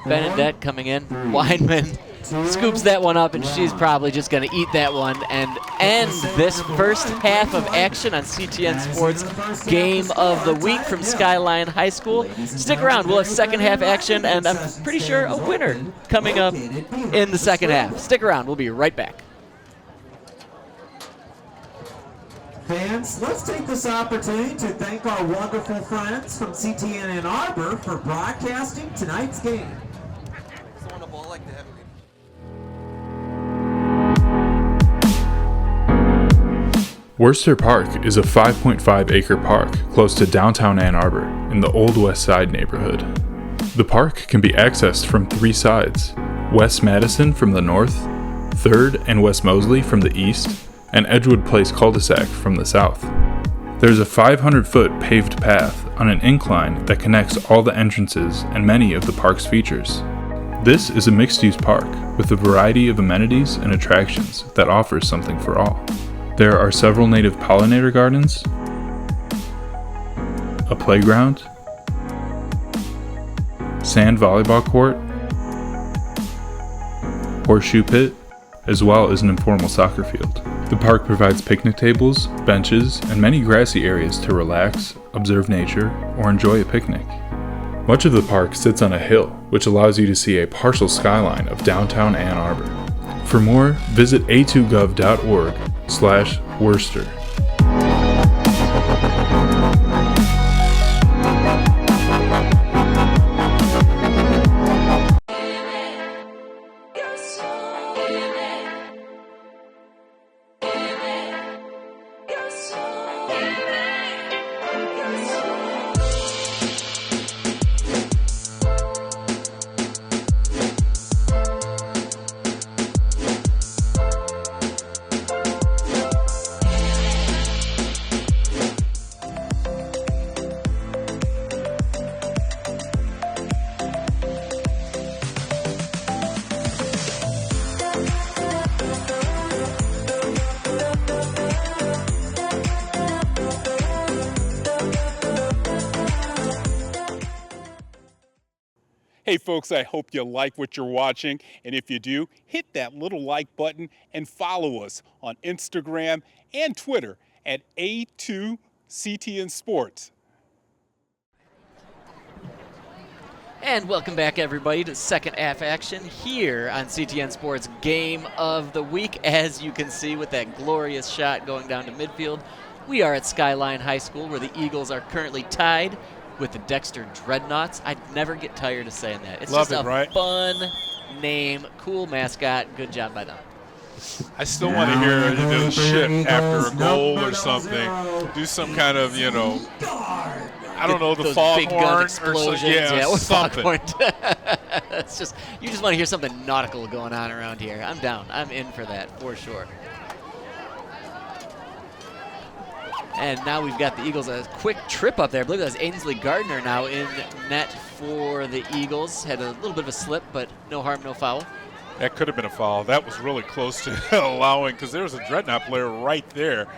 4, Benedette coming in. 3, Weinman 2, scoops that one up, and she's probably just going to eat that one and end this first half of action on CTN Sports Game of the Week from Skyline High School. Stick around. We'll have second half action, and I'm pretty sure a winner coming up in the second half. Stick around. We'll be right back. Fans, let's take this opportunity to thank our wonderful friends from CTN and Arbor for broadcasting tonight's game. Worcester Park is a 5.5-acre park close to downtown Ann Arbor in the Old West Side neighborhood. The park can be accessed from 3 sides: West Madison from the north, 3rd and West Mosley from the east, and Edgewood Place cul-de-sac from the south. There's a 500-foot paved path on an incline that connects all the entrances and many of the park's features. This is a mixed-use park with a variety of amenities and attractions that offers something for all. There are several native pollinator gardens, a playground, sand volleyball court, horseshoe pit, as well as an informal soccer field. The park provides picnic tables, benches, and many grassy areas to relax, observe nature, or enjoy a picnic. Much of the park sits on a hill, which allows you to see a partial skyline of downtown Ann Arbor. For more, visit a2gov.org/Worcester. Hey folks, I hope you like what you're watching, and if you do, hit that little like button and follow us on Instagram and Twitter at A2CTN Sports. And welcome back, everybody, to second half action here on CTN Sports Game of the Week. As you can see with that glorious shot going down to midfield, we are at Skyline High School, where the Eagles are currently tied with the Dexter Dreadnoughts. I'd never get tired of saying that. It's Love just it, a right? fun name, cool mascot. Good job by them. I still want to hear the shift after a goal or something. Do some kind of, I don't know, the Those big gun foghorn or explosions. something. Or Something. foghorn. It's just, you just want to hear something nautical going on around here. I'm down. I'm in for that for sure. And now we've got the Eagles a quick trip up there. I believe that's Ainsley Gardner now in net for the Eagles. Had a little bit of a slip, but no harm, no foul. That could have been a foul. That was really close to allowing, because there was a Dreadnought player right there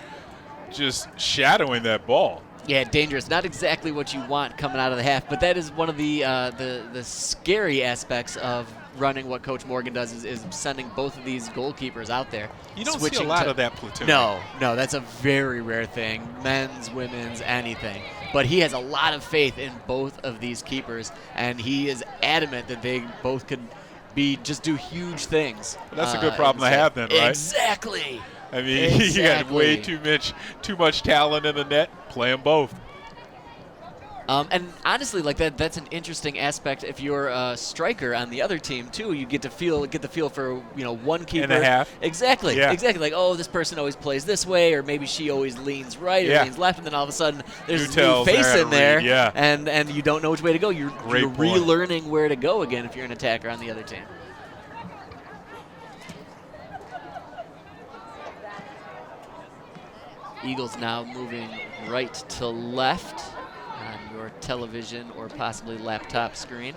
just shadowing that ball. Yeah, dangerous. Not exactly what you want coming out of the half, but that is one of the scary aspects of running what Coach Morgan does is sending both of these goalkeepers out there. You don't see a lot of that platoon. No, that's a very rare thing. Men's, women's, anything. But he has a lot of faith in both of these keepers, and he is adamant that they both could just do huge things. Well, that's a good problem to have then, right? Exactly. I mean, you got way too much talent in the net. Play them both. And honestly, like that's an interesting aspect. If you're a striker on the other team too, you get the feel for one keeper and a half. Exactly, Yeah. exactly. Like, oh, this person always plays this way, or maybe she always leans right or Yeah. leans left, and then all of a sudden there's a new tells face there how in to there, read, yeah. and you don't know which way to go. You're Great point. relearning where to go again if you're an attacker on the other team. Eagles now moving right to left on your television or possibly laptop screen.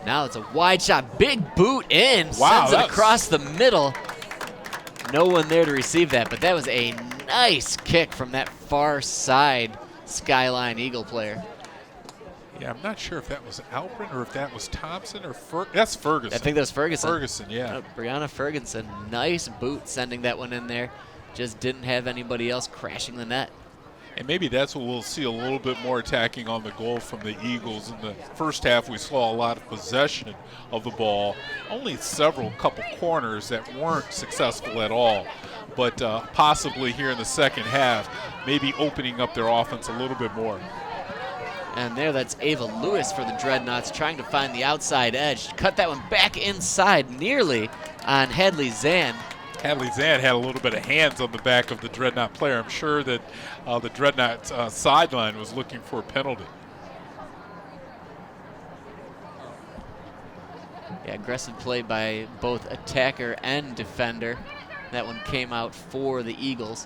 Now it's a wide shot, big boot in, Wow, sends it across the middle. No one there to receive that, but that was a nice kick from that far side Skyline Eagle player. Yeah, I'm not sure if that was Alprin or if that was Thompson or that's Ferguson. I think that was Ferguson. Ferguson, yeah. Brianna Ferguson, nice boot sending that one in there. Just didn't have anybody else crashing the net. And maybe that's what we'll see a little bit more attacking on the goal from the Eagles. In the first half, we saw a lot of possession of the ball. Only couple corners that weren't successful at all. But possibly here in the second half, maybe opening up their offense a little bit more. And that's Ava Lewis for the Dreadnoughts trying to find the outside edge. Cut that one back inside nearly on Hadley Zan. Hadley Zan had a little bit of hands on the back of the Dreadnought player. I'm sure that the Dreadnought sideline was looking for a penalty. Yeah, aggressive play by both attacker and defender. That one came out for the Eagles.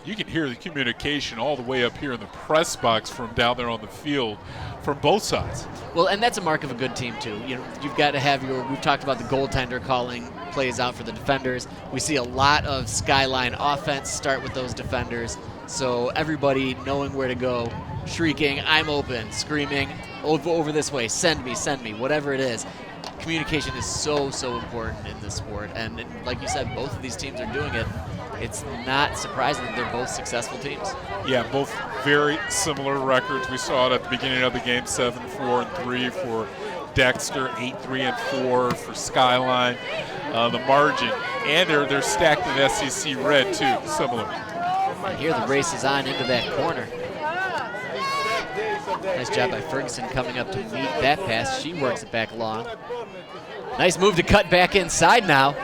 You can hear the communication all the way up here in the press box from down there on the field from both sides. Well, and that's a mark of a good team too. You've got to have we've talked about the goaltender calling plays out for the defenders. We see a lot of Skyline offense start with those defenders. So everybody knowing where to go, shrieking, I'm open, screaming, over this way, send me, whatever it is. Communication is so important in this sport. And like you said, both of these teams are doing it. It's not surprising that they're both successful teams. Yeah, both very similar records. We saw it at the beginning of the game, 7-4-3 for Dexter, 8-3-4 for Skyline. The margin, and they're stacked in SEC red too, similar. And here the race is on into that corner. Nice job by Ferguson coming up to meet that pass. She works it back long. Nice move to cut back inside now.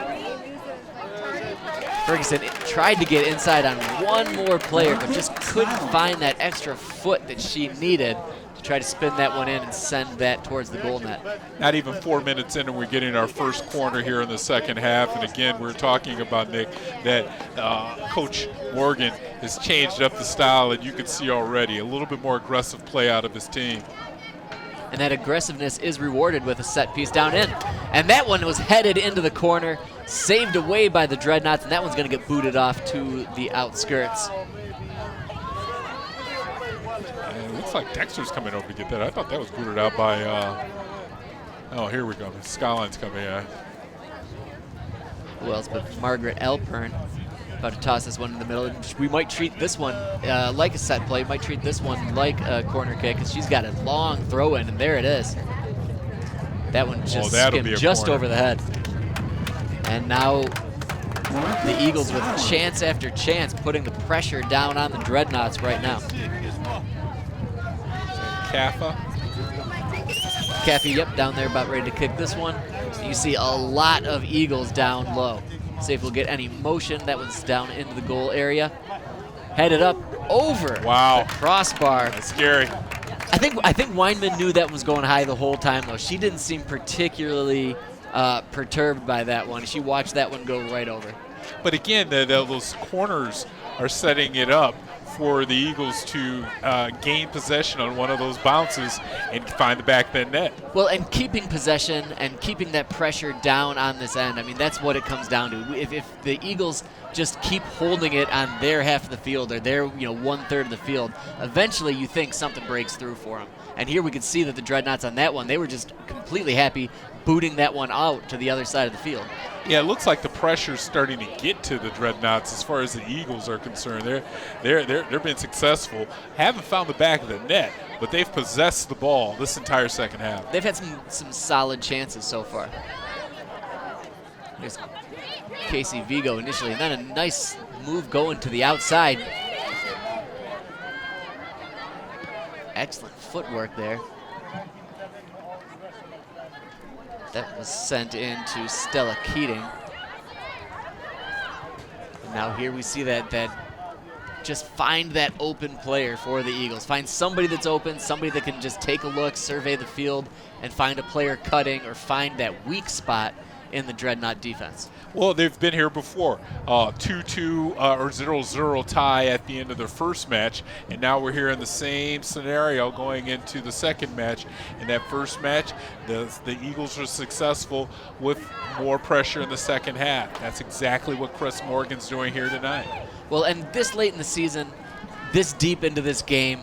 Ferguson tried to get inside on one more player, but just couldn't find that extra foot that she needed to try to spin that one in and send that towards the goal net. Not even 4 minutes in, and we're getting our first corner here in the second half. And again, we're talking about, Nick, that Coach Morgan has changed up the style, and you can see already a little bit more aggressive play out of his team. And that aggressiveness is rewarded with a set piece down in. And that one was headed into the corner, saved away by the Dreadnoughts, and that one's going to get booted off to the outskirts. And it looks like Dexter's coming over to get that. I thought that was booted out by, oh, here we go. Skyline's coming, yeah. Who else but Margaret Alpern about to toss this one in the middle. We might treat this one like a set play. Might treat this one like a corner kick because she's got a long throw in, and there it is. That one just skimmed just over the head. And now the Eagles with chance after chance putting the pressure down on the Dreadnoughts right now. Caffey, yep, down there about ready to kick this one. You see a lot of Eagles down low. See if we'll get any motion. That one's down into the goal area. Headed up over the crossbar. That's scary. I think Weinman knew that one was going high the whole time, though. She didn't seem particularly perturbed by that one. She watched that one go right over. But again, those corners are setting it up for the Eagles to gain possession on one of those bounces and find the back of the net. Well, and keeping possession and keeping that pressure down on this end, I mean, that's what it comes down to. If the Eagles just keep holding it on their half of the field or their 1/3 of the field, eventually you think something breaks through for them. And here we could see that the Dreadnoughts on that one, they were just completely happy booting that one out to the other side of the field. Yeah, it looks like the pressure's starting to get to the Dreadnoughts as far as the Eagles are concerned. They're been successful. Haven't found the back of the net, but they've possessed the ball this entire second half. They've had some solid chances so far. Here's Casey Vigo initially, and then a nice move going to the outside. Excellent footwork there. That was sent in to Stella Keating. And now here we see that just find that open player for the Eagles. Find somebody that's open, somebody that can just take a look, survey the field, and find a player cutting or find that weak spot in the Dreadnought defense. Well, they've been here before. 2-2 or 0-0 tie at the end of their first match, and now we're here in the same scenario going into the second match. In that first match, the Eagles were successful with more pressure in the second half. That's exactly what Chris Morgan's doing here tonight. Well, and this late in the season, this deep into this game,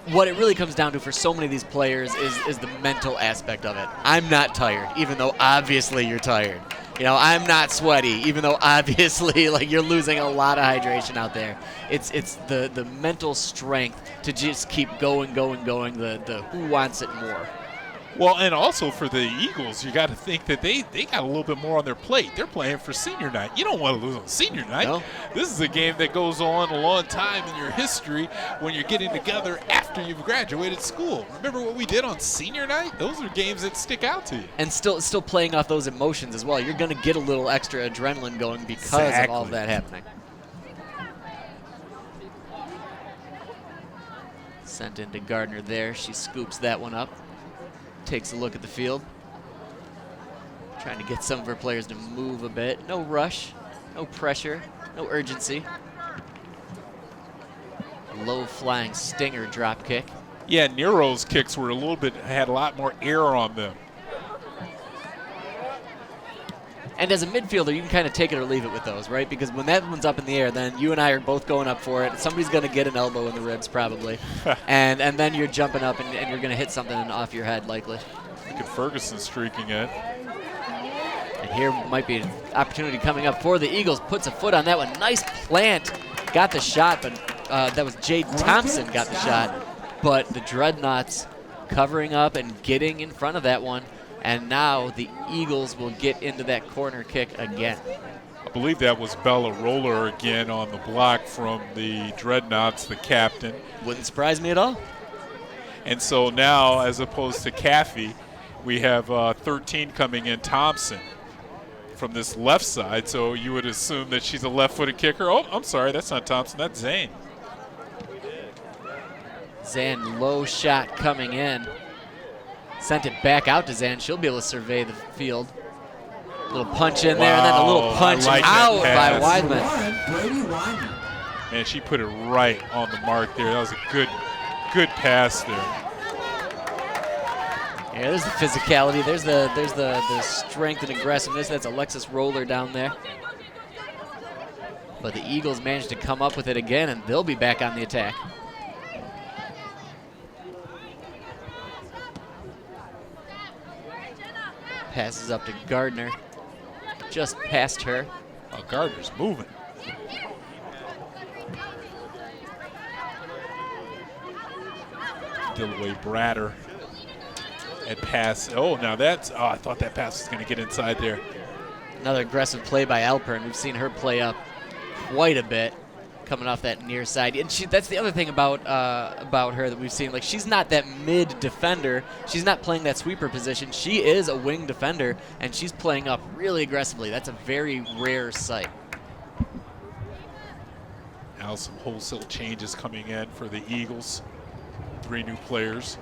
what it really comes down to for so many of these players is the mental aspect of it. I'm not tired, even though obviously you're tired. You know, I'm not sweaty, even though obviously like you're losing a lot of hydration out there. It's the mental strength to just keep going, the who wants it more. Well, and also for the Eagles, you got to think that they got a little bit more on their plate. They're playing for senior night. You don't want to lose on senior night. No. This is a game that goes on a long time in your history when you're getting together after you've graduated school. Remember what we did on senior night? Those are games that stick out to you. And still playing off those emotions as well. You're going to get a little extra adrenaline going because of all of that happening. Sent into Gardner there. She scoops that one up. Takes a look at the field. Trying to get some of her players to move a bit. No rush, no pressure, no urgency. Low flying stinger drop kick. Yeah, Nero's kicks were had a lot more air on them. And as a midfielder, you can kind of take it or leave it with those, right? Because when that one's up in the air, then you and I are both going up for it. Somebody's going to get an elbow in the ribs, probably. and then you're jumping up, and you're going to hit something off your head, likely. Look at Ferguson streaking in. And here might be an opportunity coming up for the Eagles. Puts a foot on that one. Nice plant. Got the shot, but that was Jade Thompson got the shot. But the Dreadnoughts covering up and getting in front of that one. And now the Eagles will get into that corner kick again. I believe that was Bella Roller again on the block from the Dreadnoughts, the captain. Wouldn't surprise me at all. And so now, as opposed to Caffey, we have 13 coming in, Thompson, from this left side. So you would assume that she's a left-footed kicker. Oh, I'm sorry, that's not Thompson, that's Zane. Zan, low shot coming in. Sent it back out to Zan. She'll be able to survey the field. A little punch in there, and then a little punch out by Weidman. Man, she put it right on the mark there. That was a good pass there. Yeah, there's the physicality. There's the strength and aggressiveness. That's Alexis Roller down there. But the Eagles managed to come up with it again, and they'll be back on the attack. Passes up to Gardner. Just past her. Oh, Gardner's moving. Dillaway Bratter. And pass. Oh, now that's. Oh, I thought that pass was going to get inside there. Another aggressive play by Alpern. We've seen her play up quite a bit, coming off that near side. And that's the other thing about her that we've seen. Like, she's not that mid defender. She's not playing that sweeper position. She is a wing defender, and she's playing up really aggressively. That's a very rare sight. Now some wholesale changes coming in for the Eagles. 3 new players.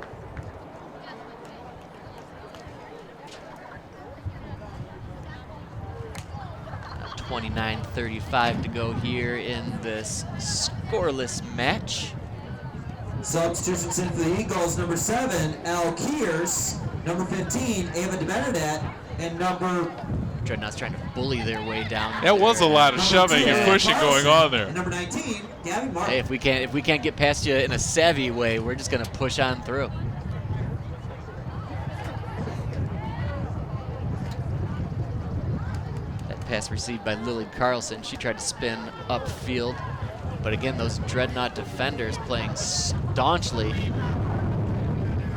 Now 29:35 to go here in this scoreless match. Substitutions in for the Eagles, number 7, Elle Keers, number 15, Ava DeBenedette, and number... Dreadnoughts trying to bully their way down. That was a lot of shoving and pushing going on there. And number 19, Gabby Martin. Hey, if we can't get past you in a savvy way, we're just going to push on through. That pass received by Lily Carlson. She tried to spin upfield. But again, those Dreadnought defenders playing staunchly.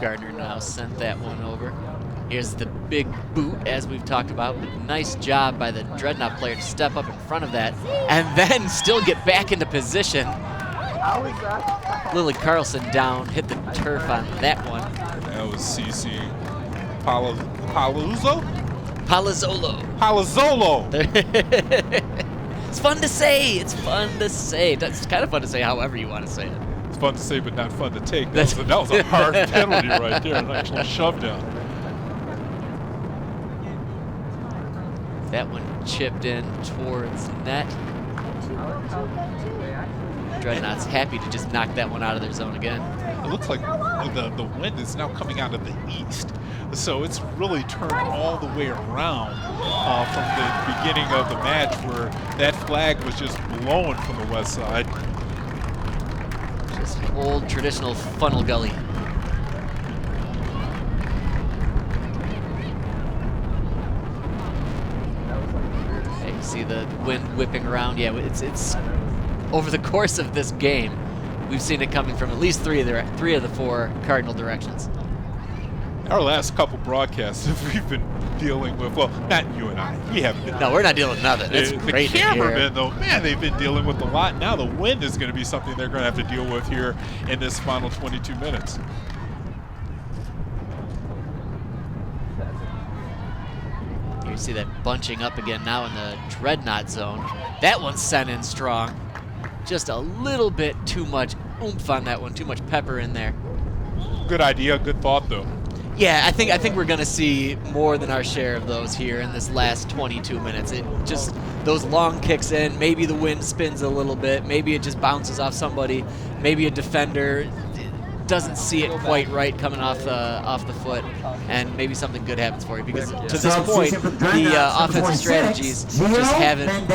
Gardner now sent that one over. Here's the big boot, as we've talked about. Nice job by the Dreadnought player to step up in front of that and then still get back into position. Lily Carlson down, hit the turf on that one. That was CC Palazzolo? Palazzolo. It's fun to say. It's fun to say. It's kind of fun to say however you want to say it. It's fun to say, but not fun to take. That was a hard penalty right there, an actual shove down. That one chipped in towards net. Dreadnought's happy to just knock that one out of their zone again. It looks like the wind is now coming out of the east. So it's really turned all the way around from the beginning of the match where that flag was just blowing from the west side. Just old traditional funnel gully. Hey, you see the wind whipping around? Yeah, it's over the course of this game, we've seen it coming from at least three of the four cardinal directions. Our last couple broadcasts we've been dealing with, well, not you and I, we haven't been. No, we're not dealing with nothing. It's great the to hear. cameramen, though, man, they've been dealing with a lot. Now the wind is going to be something they're going to have to deal with here in this final 22 minutes. Here you see that bunching up again now in the Dreadnought zone. That one's sent in strong. Just a little bit too much oomph on that one, too much pepper in there. Good idea, good thought, though. Yeah, I think we're gonna see more than our share of those here in this last 22 minutes. It just, those long kicks in, maybe the wind spins a little bit, maybe it just bounces off somebody, maybe a defender doesn't see it quite right coming off the foot, and maybe something good happens for you, because to this point, the offensive strategies just haven't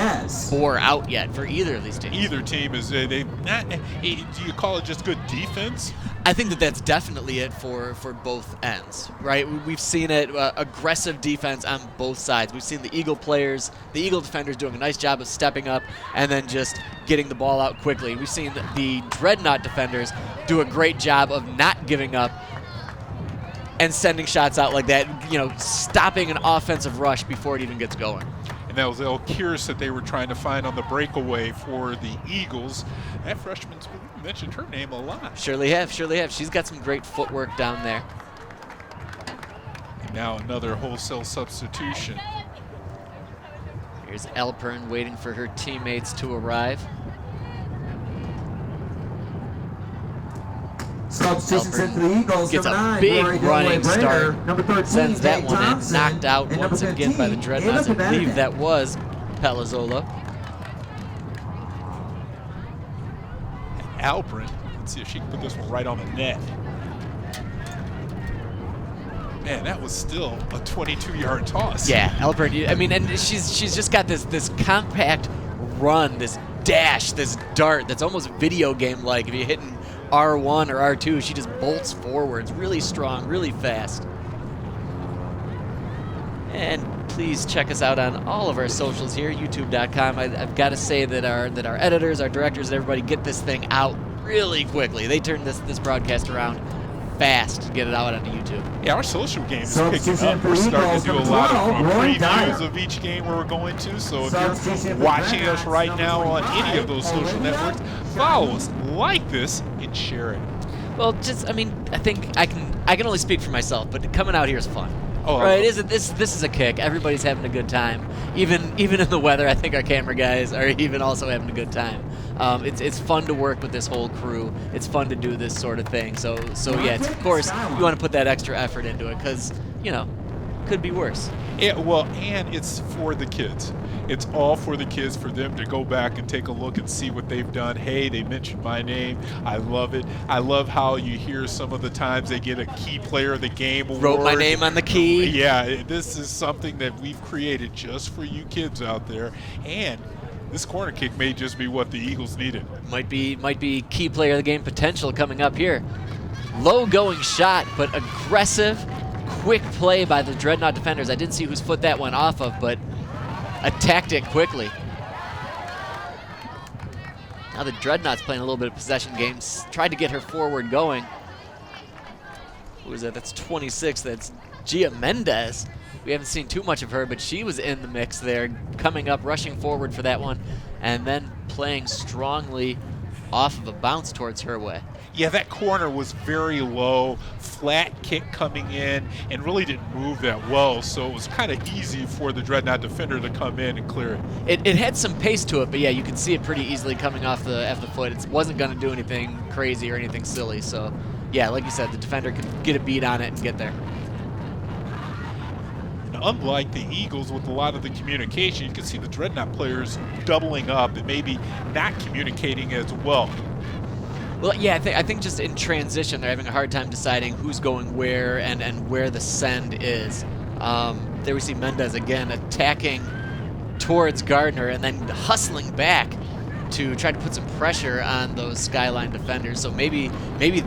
bore out yet for either of these teams. Either team is, do you call it just good defense? I think that's definitely it for both ends, right? We've seen it, aggressive defense on both sides. We've seen the Eagle players, the Eagle defenders doing a nice job of stepping up and then just getting the ball out quickly. We've seen the Dreadnought defenders do a great job of not giving up and sending shots out like that, stopping an offensive rush before it even gets going. And that was El Kearse that they were trying to find on the breakaway for the Eagles. That freshman's mentioned her name a lot. Surely have. She's got some great footwork down there. And now another wholesale substitution. Here's Alpern waiting for her teammates to arrive. Substitutions into the Eagles. Gets number a 9, big Rory running Dunaway start. Brainer. Number 13, Sends that Jake one in. Thompson. Knocked out And once number again by the 15, Dreadnoughts. I Ava believe Benedict. that was Palazzolo. Alpern, let's see if she can put this one right on the net. Man, that was still a 22-yard toss. Yeah, Alpern. I mean, and she's just got this compact run, this dash, this dart that's almost video game-like. If you're hitting R1 or R2, she just bolts forwards, really strong, really fast. And please check us out on all of our socials here, youtube.com. I've got to say that our editors, our directors, and everybody get this thing out really quickly. They turn this broadcast around fast to get it out onto YouTube. Yeah, our social game is picking up. We're starting to do a lot of previews of each game where we're going to. So if you're watching us right now on any of those social networks, follow us, like this, and share it. Well, I think I can only speak for myself, but coming out here is fun. Oh, right? This is a kick. Everybody's having a good time. Even in the weather, I think our camera guys are even also having a good time. It's fun to work with this whole crew. It's fun to do this sort of thing. So yeah, of course you want to put that extra effort into it because could be worse. Yeah, well, and it's for the kids. It's all for the kids, for them to go back and take a look and see what they've done. Hey, they mentioned my name. I love it. I love how you hear some of the times they get a key player of the game award. Wrote my name on the key. Yeah, this is something that we've created just for you kids out there. And this corner kick may just be what the Eagles needed. Might be key player of the game potential coming up here. Low going shot, but aggressive, quick play by the Dreadnought defenders. I didn't see whose foot that went off of, but attacked it quickly. Now the Dreadnoughts playing a little bit of possession games. Tried to get her forward going. who is that? That's 26. That's Gia Mendez. We haven't seen too much of her, but she was in the mix there, coming up, rushing forward for that one, and then playing strongly off of a bounce towards her way. Yeah, that corner was very low, flat kick coming in, and really didn't move that well, so it was kind of easy for the Dreadnought defender to come in and clear it. It had some pace to it, but yeah, you could see it pretty easily coming off the foot. It wasn't going to do anything crazy or anything silly, so yeah, like you said, the defender could get a beat on it and get there. Unlike the Eagles with a lot of the communication, you can see the Dreadnought players doubling up and maybe not communicating as well. Well, yeah, I think just in transition, they're having a hard time deciding who's going where and where the send is. There we see Mendez again attacking towards Gardner and then hustling back to try to put some pressure on those Skyline defenders. So maybe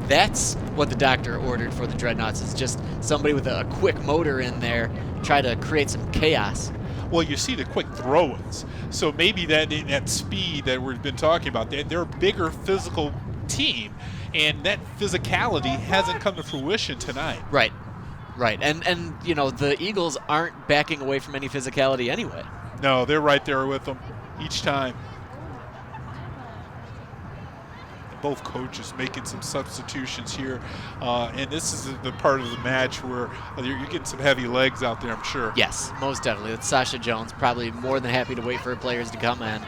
that's what the doctor ordered for the Dreadnoughts, is just somebody with a quick motor in there, try to create some chaos. Well, you see the quick throw-ins. So maybe that speed that we've been talking about, they're a bigger physical team, and that physicality hasn't come to fruition tonight. Right. And you know, the Eagles aren't backing away from any physicality anyway. No, they're right there with them each time. Both coaches making some substitutions here, and this is the part of the match where you're getting some heavy legs out there, I'm sure. Yes, most definitely. It's Sasha Jones, probably more than happy to wait for her players to come in,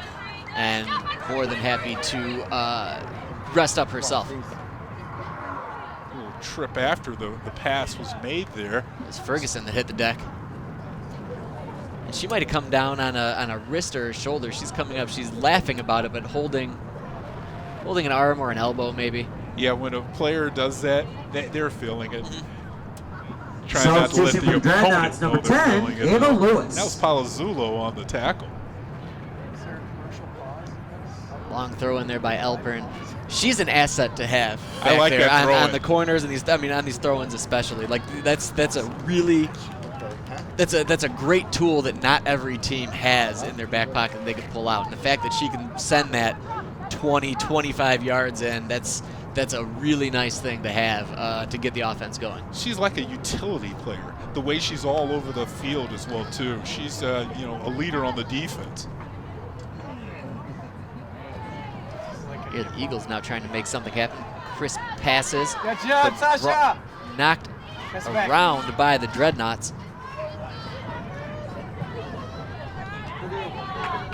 and more than happy to rest up herself. A little trip after the pass was made there. It was Ferguson that hit the deck. And she might have come down on a wrist or a shoulder. She's coming up, she's laughing about it, but holding an arm or an elbow maybe. Yeah, when a player does that, they're feeling it. Mm-hmm. Trying not to let the opponent know they're feeling it. Ava Lewis. That was Palazzulo on the tackle. Long throw in there by Alpern. She's an asset to have back I like there that throw-in. on the corners and on these throw-ins especially. Like that's a great tool that not every team has in their back pocket that they can pull out. And the fact that she can send that 20, 25 yards in, that's a really nice thing to have to get the offense going. She's like a utility player. The way she's all over the field as well too. She's a leader on the defense. Here the Eagles now trying to make something happen. Crisp passes, Good job, but Sasha. knocked Pass back. around by the Dreadnoughts.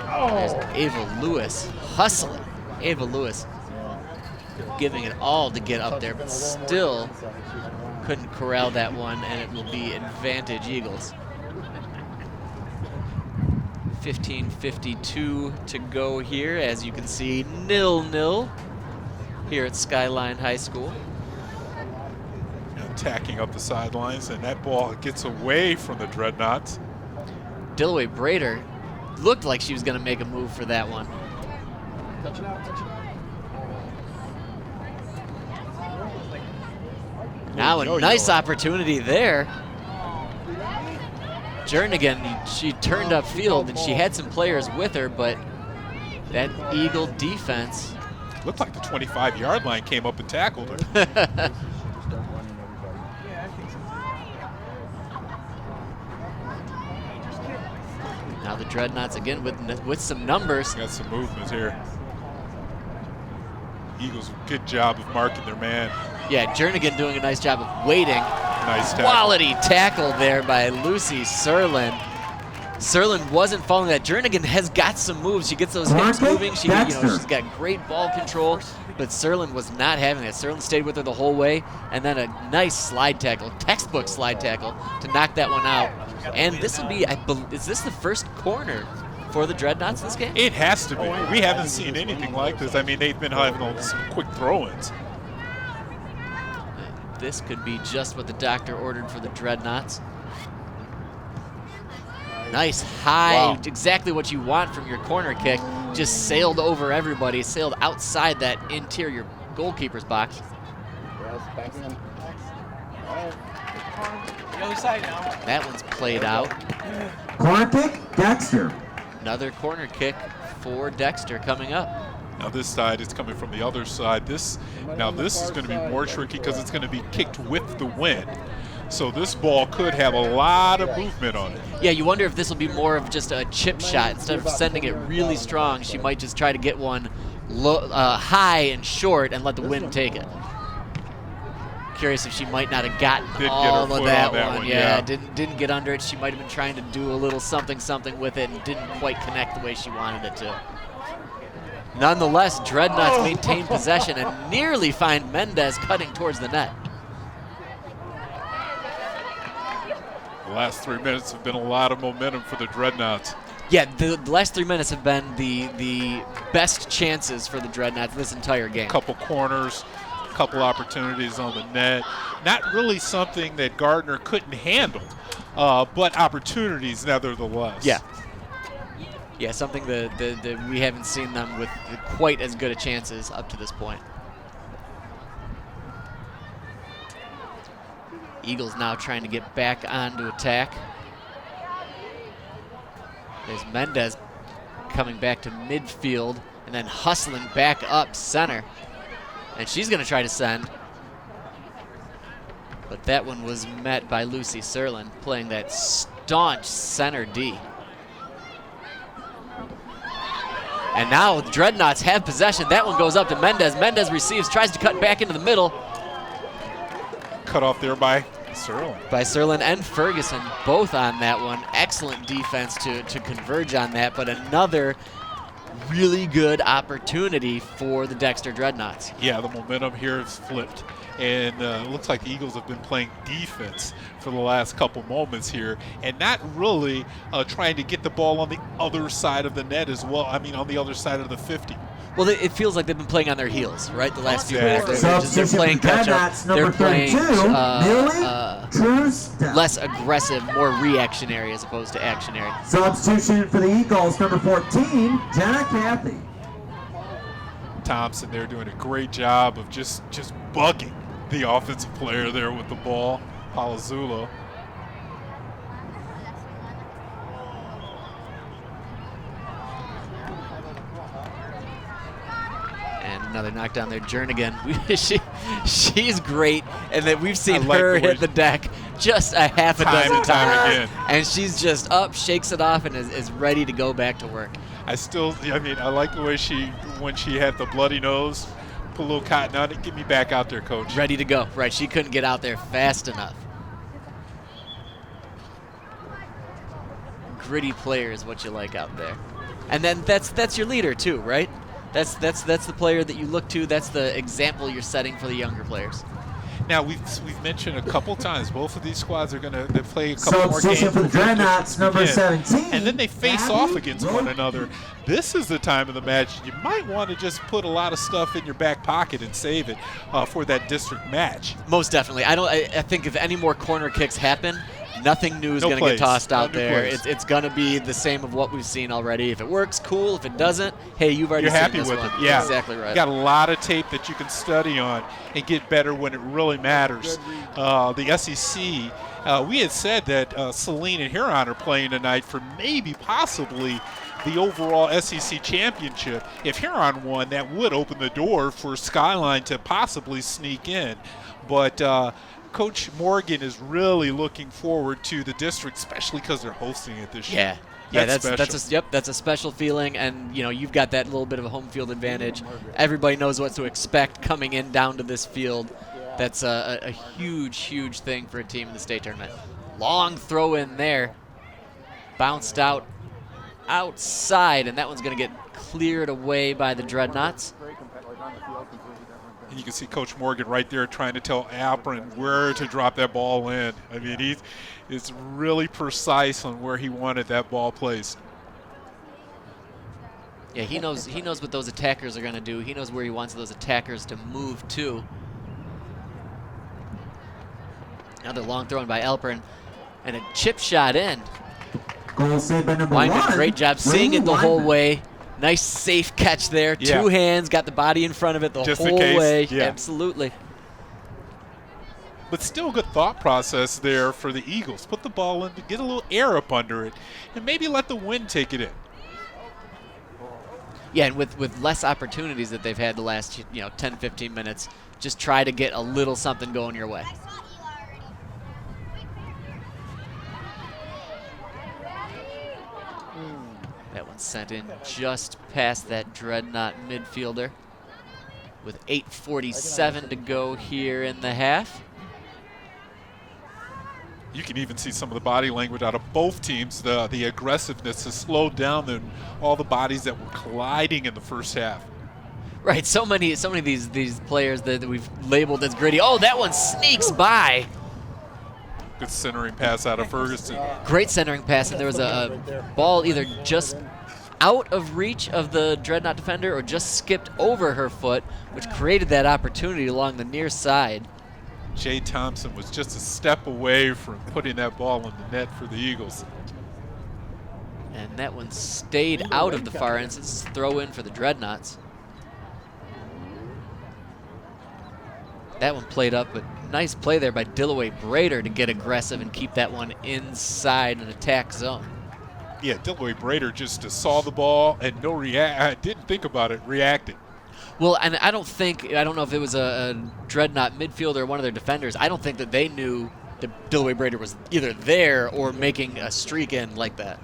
There's Ava Lewis hustling. Ava Lewis giving it all to get up there, but still couldn't corral that one, and it will be advantage Eagles. 15:52 to go here. As you can see, 0-0 here at Skyline High School. Attacking up the sidelines, and that ball gets away from the Dreadnoughts. Dillaway Brader looked like she was going to make a move for that one. Touch it out, touch it out. Now a nice opportunity there. Jernigan, she turned upfield and she had some players with her, but that Eagle defense. Looked like the 25-yard line came up and tackled her. Now the Dreadnoughts again with some numbers. Got some movement here. Eagles, good job of marking their man. Yeah, Jernigan doing a nice job of waiting. Nice tackle. Quality tackle there by Lucy Serlin. Serlin wasn't following that. Jernigan has got some moves. She gets those hips moving. She's got great ball control, but Serlin was not having that. Serlin stayed with her the whole way, and then a nice slide tackle, textbook slide tackle, to knock that one out. And this will be, is this the first corner for the Dreadnoughts this game? It has to be. We haven't seen anything like this. I mean, they've been having some quick throw-ins. This could be just what the doctor ordered for the Dreadnoughts. Nice high, exactly what you want from your corner kick. Just sailed over everybody, sailed outside that interior goalkeeper's box. Yes, back in. The other side now. That one's played out. Corner kick, Dexter. Another corner kick for Dexter coming up. Now this side is coming from the other side. This is going to be more tricky because it's going to be kicked with the wind. So this ball could have a lot of movement on it. Yeah, you wonder if this will be more of just a chip shot. Instead of sending it really strong, she might just try to get one high and short and let the wind take it. Curious if she might not have gotten all of that one. Yeah, didn't get under it. She might have been trying to do a little something with it and didn't quite connect the way she wanted it to. Nonetheless, Dreadnoughts maintain possession and nearly find Mendez cutting towards the net. The last 3 minutes have been a lot of momentum for the Dreadnoughts. Yeah, the last 3 minutes have been the best chances for the Dreadnoughts this entire game. Couple corners, couple opportunities on the net. Not really something that Gardner couldn't handle, but opportunities nevertheless. Yeah. Yeah, something that we haven't seen them with quite as good a chances up to this point. Eagles now trying to get back onto attack. There's Mendez coming back to midfield and then hustling back up center. And she's going to try to send. But that one was met by Lucy Serlin playing that staunch center D. And now the Dreadnoughts have possession. That one goes up to Mendez. Mendez receives, tries to cut back into the middle. Cut off there by Serlin. By Serlin and Ferguson, both on that one. Excellent defense to converge on that, but another really good opportunity for the Dexter Dreadnoughts. Yeah, the momentum here has flipped. And it looks like the Eagles have been playing defense for the last couple moments here and not really trying to get the ball on the other side of the net as well. I mean, on the other side of the 50. Well, it feels like they've been playing on their heels, right? The last few minutes. Substitution They're playing for catch up. Dreadnoughts, They're number playing 32, Millie less aggressive, more reactionary as opposed to actionary. Substitution for the Eagles, number 14, Jenna Cathy. Thompson there doing a great job of just bugging the offensive player there with the ball, Palazulo. And another knockdown there, Jernigan. She's great, and that we've seen like her the way hit the deck just a half a dozen and time times. again. And she's just up, shakes it off, and is ready to go back to work. I like the way when she had the bloody nose, put a little cotton on it, get me back out there, coach. Ready to go. Right, she couldn't get out there fast enough. Gritty player is what you like out there. And then that's your leader too, right? That's the player that you look to. That's the example you're setting for the younger players. Now we've mentioned a couple times both of these squads are going to play a couple more Substitution games for the before they Dreadnoughts, number begin. 17. And then they face Abby off against one Rowe. another. This is the time of the match you might want to just put a lot of stuff in your back pocket and save it for that district match. Most definitely. I think if any more corner kicks happen, nothing new is No going to get plays. tossed out No new there. plays. It's going to be the same of what we've seen already. If it works, cool. If it doesn't, hey, you've already You're seen happy this with one. it. Yeah. Exactly right. You got a lot of tape that you can study on and get better when it really matters. The SEC, we had said that Saline and Huron are playing tonight for maybe possibly the overall SEC championship. If Huron won, that would open the door for Skyline to possibly sneak in. But Coach Morgan is really looking forward to the district, especially because they're hosting it this year. Yeah, special. that's a special feeling, and you've got that little bit of a home field advantage. Everybody knows what to expect coming in down to this field. That's a huge thing for a team in the state tournament. Long throw in there, bounced out outside, and that one's going to get cleared away by the Dreadnoughts. And you can see Coach Morgan right there trying to tell Alperin where to drop that ball in. I mean, it's really precise on where he wanted that ball placed. Yeah, he knows what those attackers are going to do. He knows where he wants those attackers to move to. Another long throw in by Alperin, and a chip shot in. Goal saved by number Wyman, 1. great job seeing it the whole Wyman. way. Nice safe catch there. Yeah. Two hands, got the body in front of it the Just in whole case, way. yeah. Absolutely. But still a good thought process there for the Eagles. Put the ball in, get a little air up under it, and maybe let the wind take it in. Yeah, and with less opportunities that they've had the last 10, 15 minutes, just try to get a little something going your way. That one sent in just past that Dreadnought midfielder with 8:47 to go here in the half. You can even see some of the body language out of both teams. The aggressiveness has slowed down all the bodies that were colliding in the first half. Right, so many of these players that we've labeled as gritty. Oh, that one sneaks by. Good centering pass out of Ferguson. Great centering pass, and there was a ball either just out of reach of the Dreadnought defender or just skipped over her foot, which created that opportunity along the near side. Jay Thompson was just a step away from putting that ball in the net for the Eagles. And that one stayed out of the far end, so it's a throw in for the Dreadnoughts. That one played up, but nice play there by Dillaway Brader to get aggressive and keep that one inside an attack zone. Yeah, Dillaway Brader just saw the ball and didn't think about it, reacted. Well, and I don't know if it was a Dreadnought midfielder or one of their defenders. I don't think that they knew that Dillaway Brader was either there or making a streak in like that.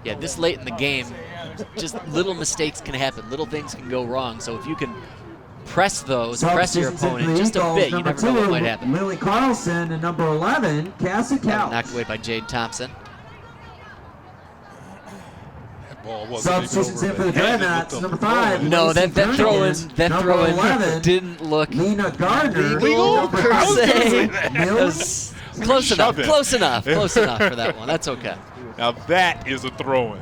Yeah, this late in the game, just little mistakes can happen. Little things can go wrong. So if you can press your opponent just a bit, you never know what might happen. Lily Carlson and number 11, Cassie Couch. Knocked away by Jade Thompson. That ball wasn't Substitutions even in for over the head. It Dreadnoughts, looked number a 5. No, that throw Number in 11, didn't look Lena Gardner. legal Number per I was gonna se. say that. It was close enough for that one. That's okay. Now that is a throw-in.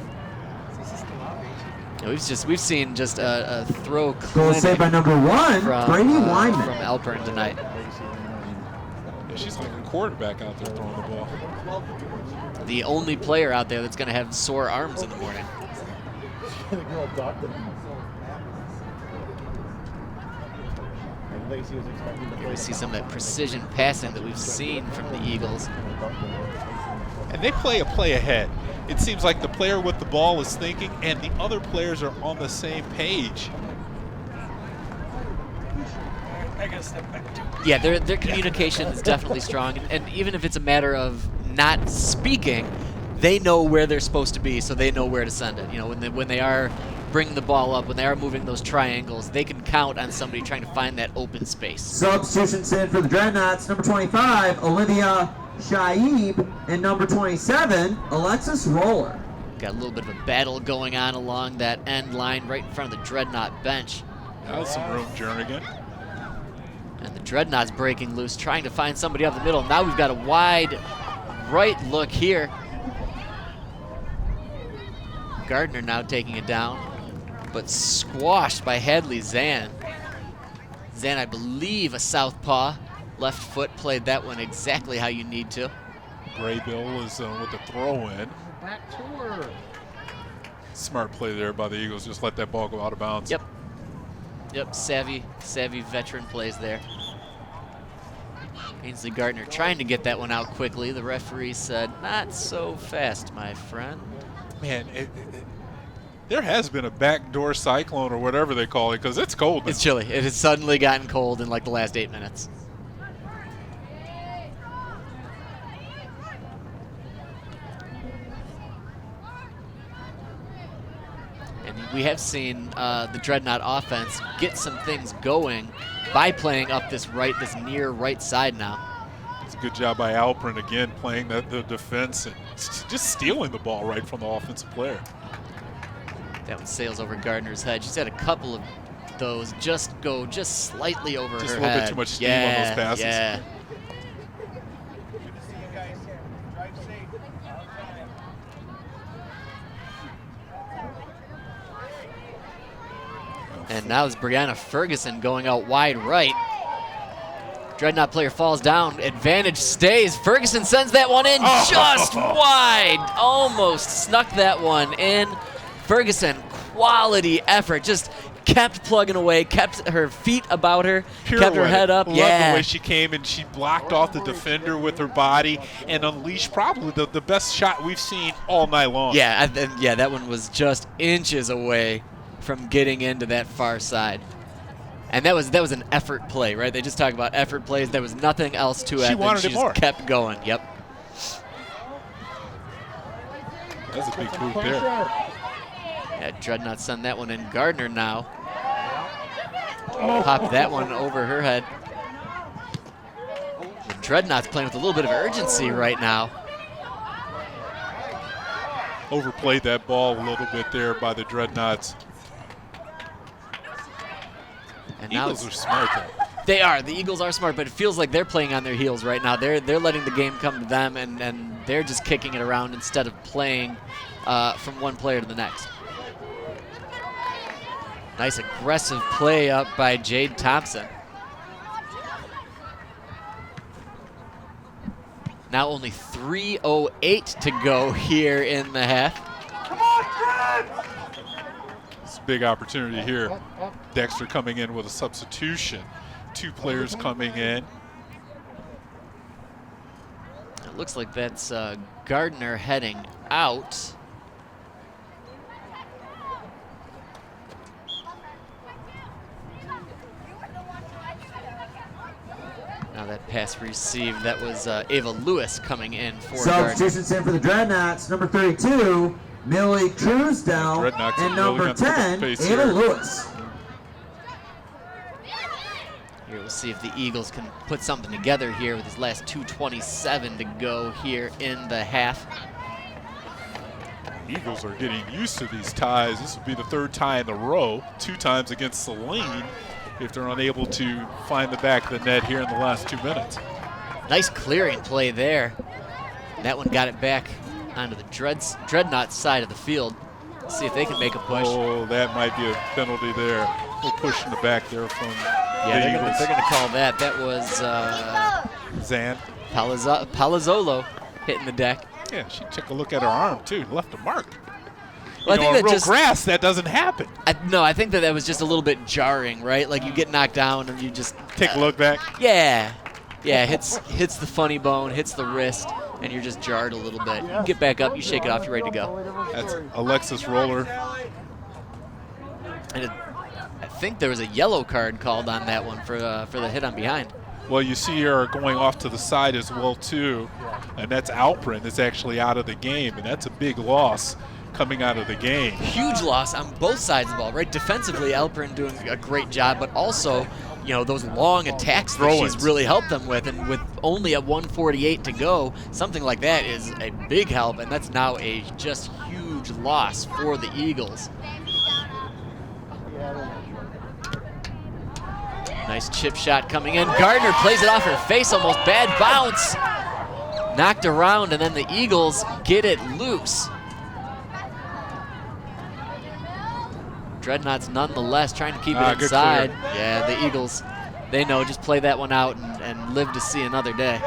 We've seen just a throw Goal clinic saved by number 1, from Brady Wyman. from Alpern tonight. Yeah, she's like a quarterback out there throwing the ball. The only player out there that's going to have sore arms in the morning. Here we see some of that precision passing that we've seen from the Eagles. And they play a play ahead. It seems like the player with the ball is thinking, and the other players are on the same page. Yeah, their communication is definitely strong, and even if it's a matter of not speaking, they know where they're supposed to be, so they know where to send it. You know, when they are bringing the ball up, when they are moving those triangles, they can count on somebody trying to find that open space. Substitutions in for the Dreadnoughts, number 25, Olivia Shaib, and number 27, Alexis Roller. Got a little bit of a battle going on along that end line right in front of the Dreadnought bench. Now some room, Jernigan. And the Dreadnought's breaking loose, trying to find somebody up the middle. Now we've got a wide right look here. Gardner now taking it down, but squashed by Hadley Zan. Zan, I believe, a southpaw. Left foot, played that one exactly how you need to. Graybill is with the throw-in. Back to her. Smart play there by the Eagles. Just let that ball go out of bounds. Yep, savvy veteran plays there. Ainsley Gardner trying to get that one out quickly. The referee said, not so fast, my friend. Man, there has been a backdoor cyclone or whatever they call it, because it's cold now. It's chilly. It has suddenly gotten cold in like the last 8 minutes. And we have seen the Dreadnought offense get some things going by playing up this near right side now. It's a good job by Alpern again, playing the defense and just stealing the ball right from the offensive player. That one sails over Gardner's head. She's had a couple of those just slightly over Just her a little head. bit too much steam on those passes. Yeah. And now it's Brianna Ferguson going out wide right. Dreadnought player falls down. Advantage stays. Ferguson sends that one in just wide. Almost snuck that one in. Ferguson, quality effort. Just kept plugging away, kept her feet about her, kept her Pirouette. head up. Love Yeah. the way she came and she blocked off the defender with her body and unleashed probably the best shot we've seen all night long. Yeah, that one was just inches away from getting into that far side. And that was an effort play, right? They just talk about effort plays. There was nothing else to it. She and wanted she it just more. kept going. Yep. That's a big move there. Yeah, Dreadnought send that one in. Gardner now. Pop that one over her head. The Dreadnought's playing with a little bit of urgency right now. Overplayed that ball a little bit there by the Dreadnoughts. And now Eagles are smart though. they are. The Eagles are smart, but it feels like they're playing on their heels right now. They're letting the game come to them, and they're just kicking it around instead of playing from one player to the next. Nice aggressive play up by Jade Thompson. Now only 3:08 to go here in the half. It's a big opportunity here. Dexter coming in with a substitution. 2 players coming in. It looks like that's Gardner heading out. Now that pass received, that was Ava Lewis coming in for Gardner. Substitutions in for the Dreadnoughts. Number 32, Millie Truesdell, Dreadnoughts and are really number gonna pick up 10, pace Ava here. Lewis. Here we'll see if the Eagles can put something together here with his last 2:27 to go here in the half. Eagles are getting used to these ties. This will be the 3rd tie in a row, 2 times against Saline, if they're unable to find the back of the net here in the last 2 minutes. Nice clearing play there. That one got it back onto the Dreadnought side of the field. See if they can make a push. Oh, that might be a penalty there. A little push in the back there from Yeah, the they're Eagles. gonna call that. That was Zan. Palazzolo hitting the deck. Yeah, she took a look at her arm too, left a mark. Well, I think on that real just grass, that doesn't happen. I think that was just a little bit jarring, right? Like you get knocked down and you just Take a look back. Yeah, hits the funny bone, hits the wrist, and you're just jarred a little bit. You get back up, you shake it off, you're ready to go. That's Alexis Roller. And I think there was a yellow card called on that one for the hit on behind. Well, you see her going off to the side as well too, and that's Alprin is actually out of the game, and that's a big loss coming out of the game. Huge loss on both sides of the ball, right? Defensively, Alperin doing a great job, but also, those long attacks that Throw-ins. she's really helped them with, and with only a 1:48 to go, something like that is a big help, and that's now a just huge loss for the Eagles. Nice chip shot coming in. Gardner plays it off her face, almost bad bounce. Knocked around, and then the Eagles get it loose. Dreadnoughts nonetheless trying to keep it Good inside. clear. Yeah, the Eagles, they know, just play that one out and live to see another day.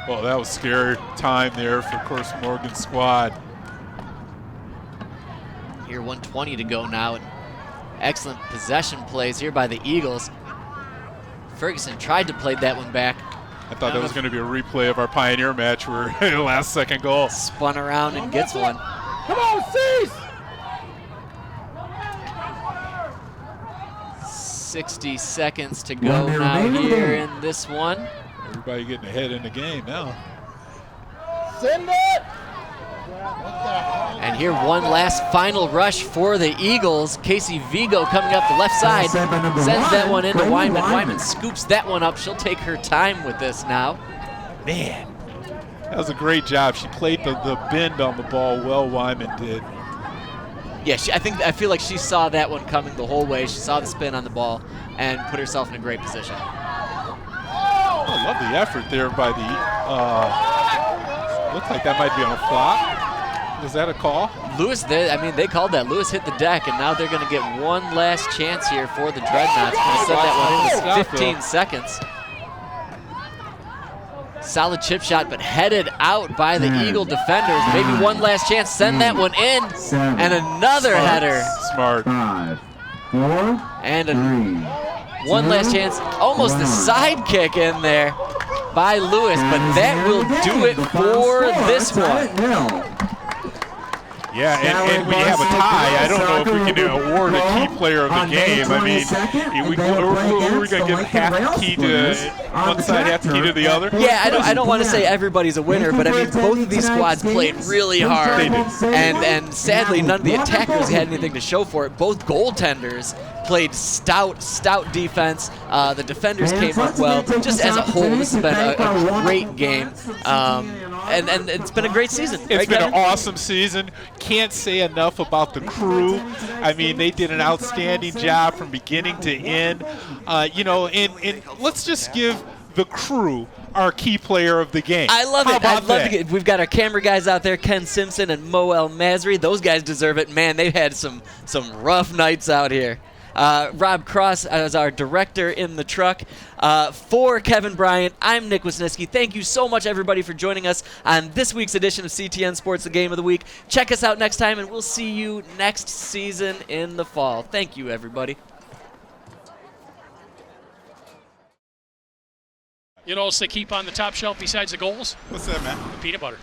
Well, that was scary time there for, of course, Morgan's squad. Here, 1:20 to go now, and excellent possession plays here by the Eagles. Ferguson tried to play that one back. I thought that was going to be a replay of our Pioneer match where last second goal. Spun around and gets one. Come on, Cease! 60 seconds to go One now remaining. here in this one. Everybody getting ahead in the game now. Send it! And here, one last final rush for the Eagles. Casey Vigo coming up the left side. Sent by number Sends that one into Brady Wyman. Wyman. Wyman scoops that one up. She'll take her time with this now. Man, that was a great job. She played the bend on the ball well, Wyman did. Yeah, I feel like she saw that one coming the whole way. She saw the spin on the ball and put herself in a great position. I love the effort there by the, looks like that might be on a flop. Was that a call? Lewis, they called that. Lewis hit the deck, and now they're going to get one last chance here for the Dreadnoughts. Going to set that one in 15 seconds. Solid chip shot, but headed out by the Eagle defenders. Maybe one last chance. Send that one in. And another header. smart. 5, 4, And 3. one last chance. Almost the side kick in there by Lewis, but that will do it for this one. Yeah, and when you have a tie, I don't know if we can award a key player of the game. I mean, we're going to give half the key to one side, half the key to the other. Yeah, I don't want to say everybody's a winner, but I mean, both of these squads played really hard. They did. And sadly, none of the attackers had anything to show for it. Both goaltenders played stout defense. The defenders came up well. Just as a whole, this has been a great game. And it's been a great season. It's been an awesome season. Can't say enough about the crew. I mean, they did an outstanding job from beginning to end. And let's just give the crew our key player of the game. I love How it. I'd about love that? to get. We've got our camera guys out there, Ken Simpson and Mo El Masri. Those guys deserve it. Man, they've had some rough nights out here. Rob Cross as our director in the truck. For Kevin Bryant, I'm Nick Wisniewski. Thank you so much, everybody, for joining us on this week's edition of CTN Sports, the Game of the Week. Check us out next time, and we'll see you next season in the fall. Thank you, everybody. You know, it's to keep on the top shelf besides the goals? What's that, man? Peanut butter.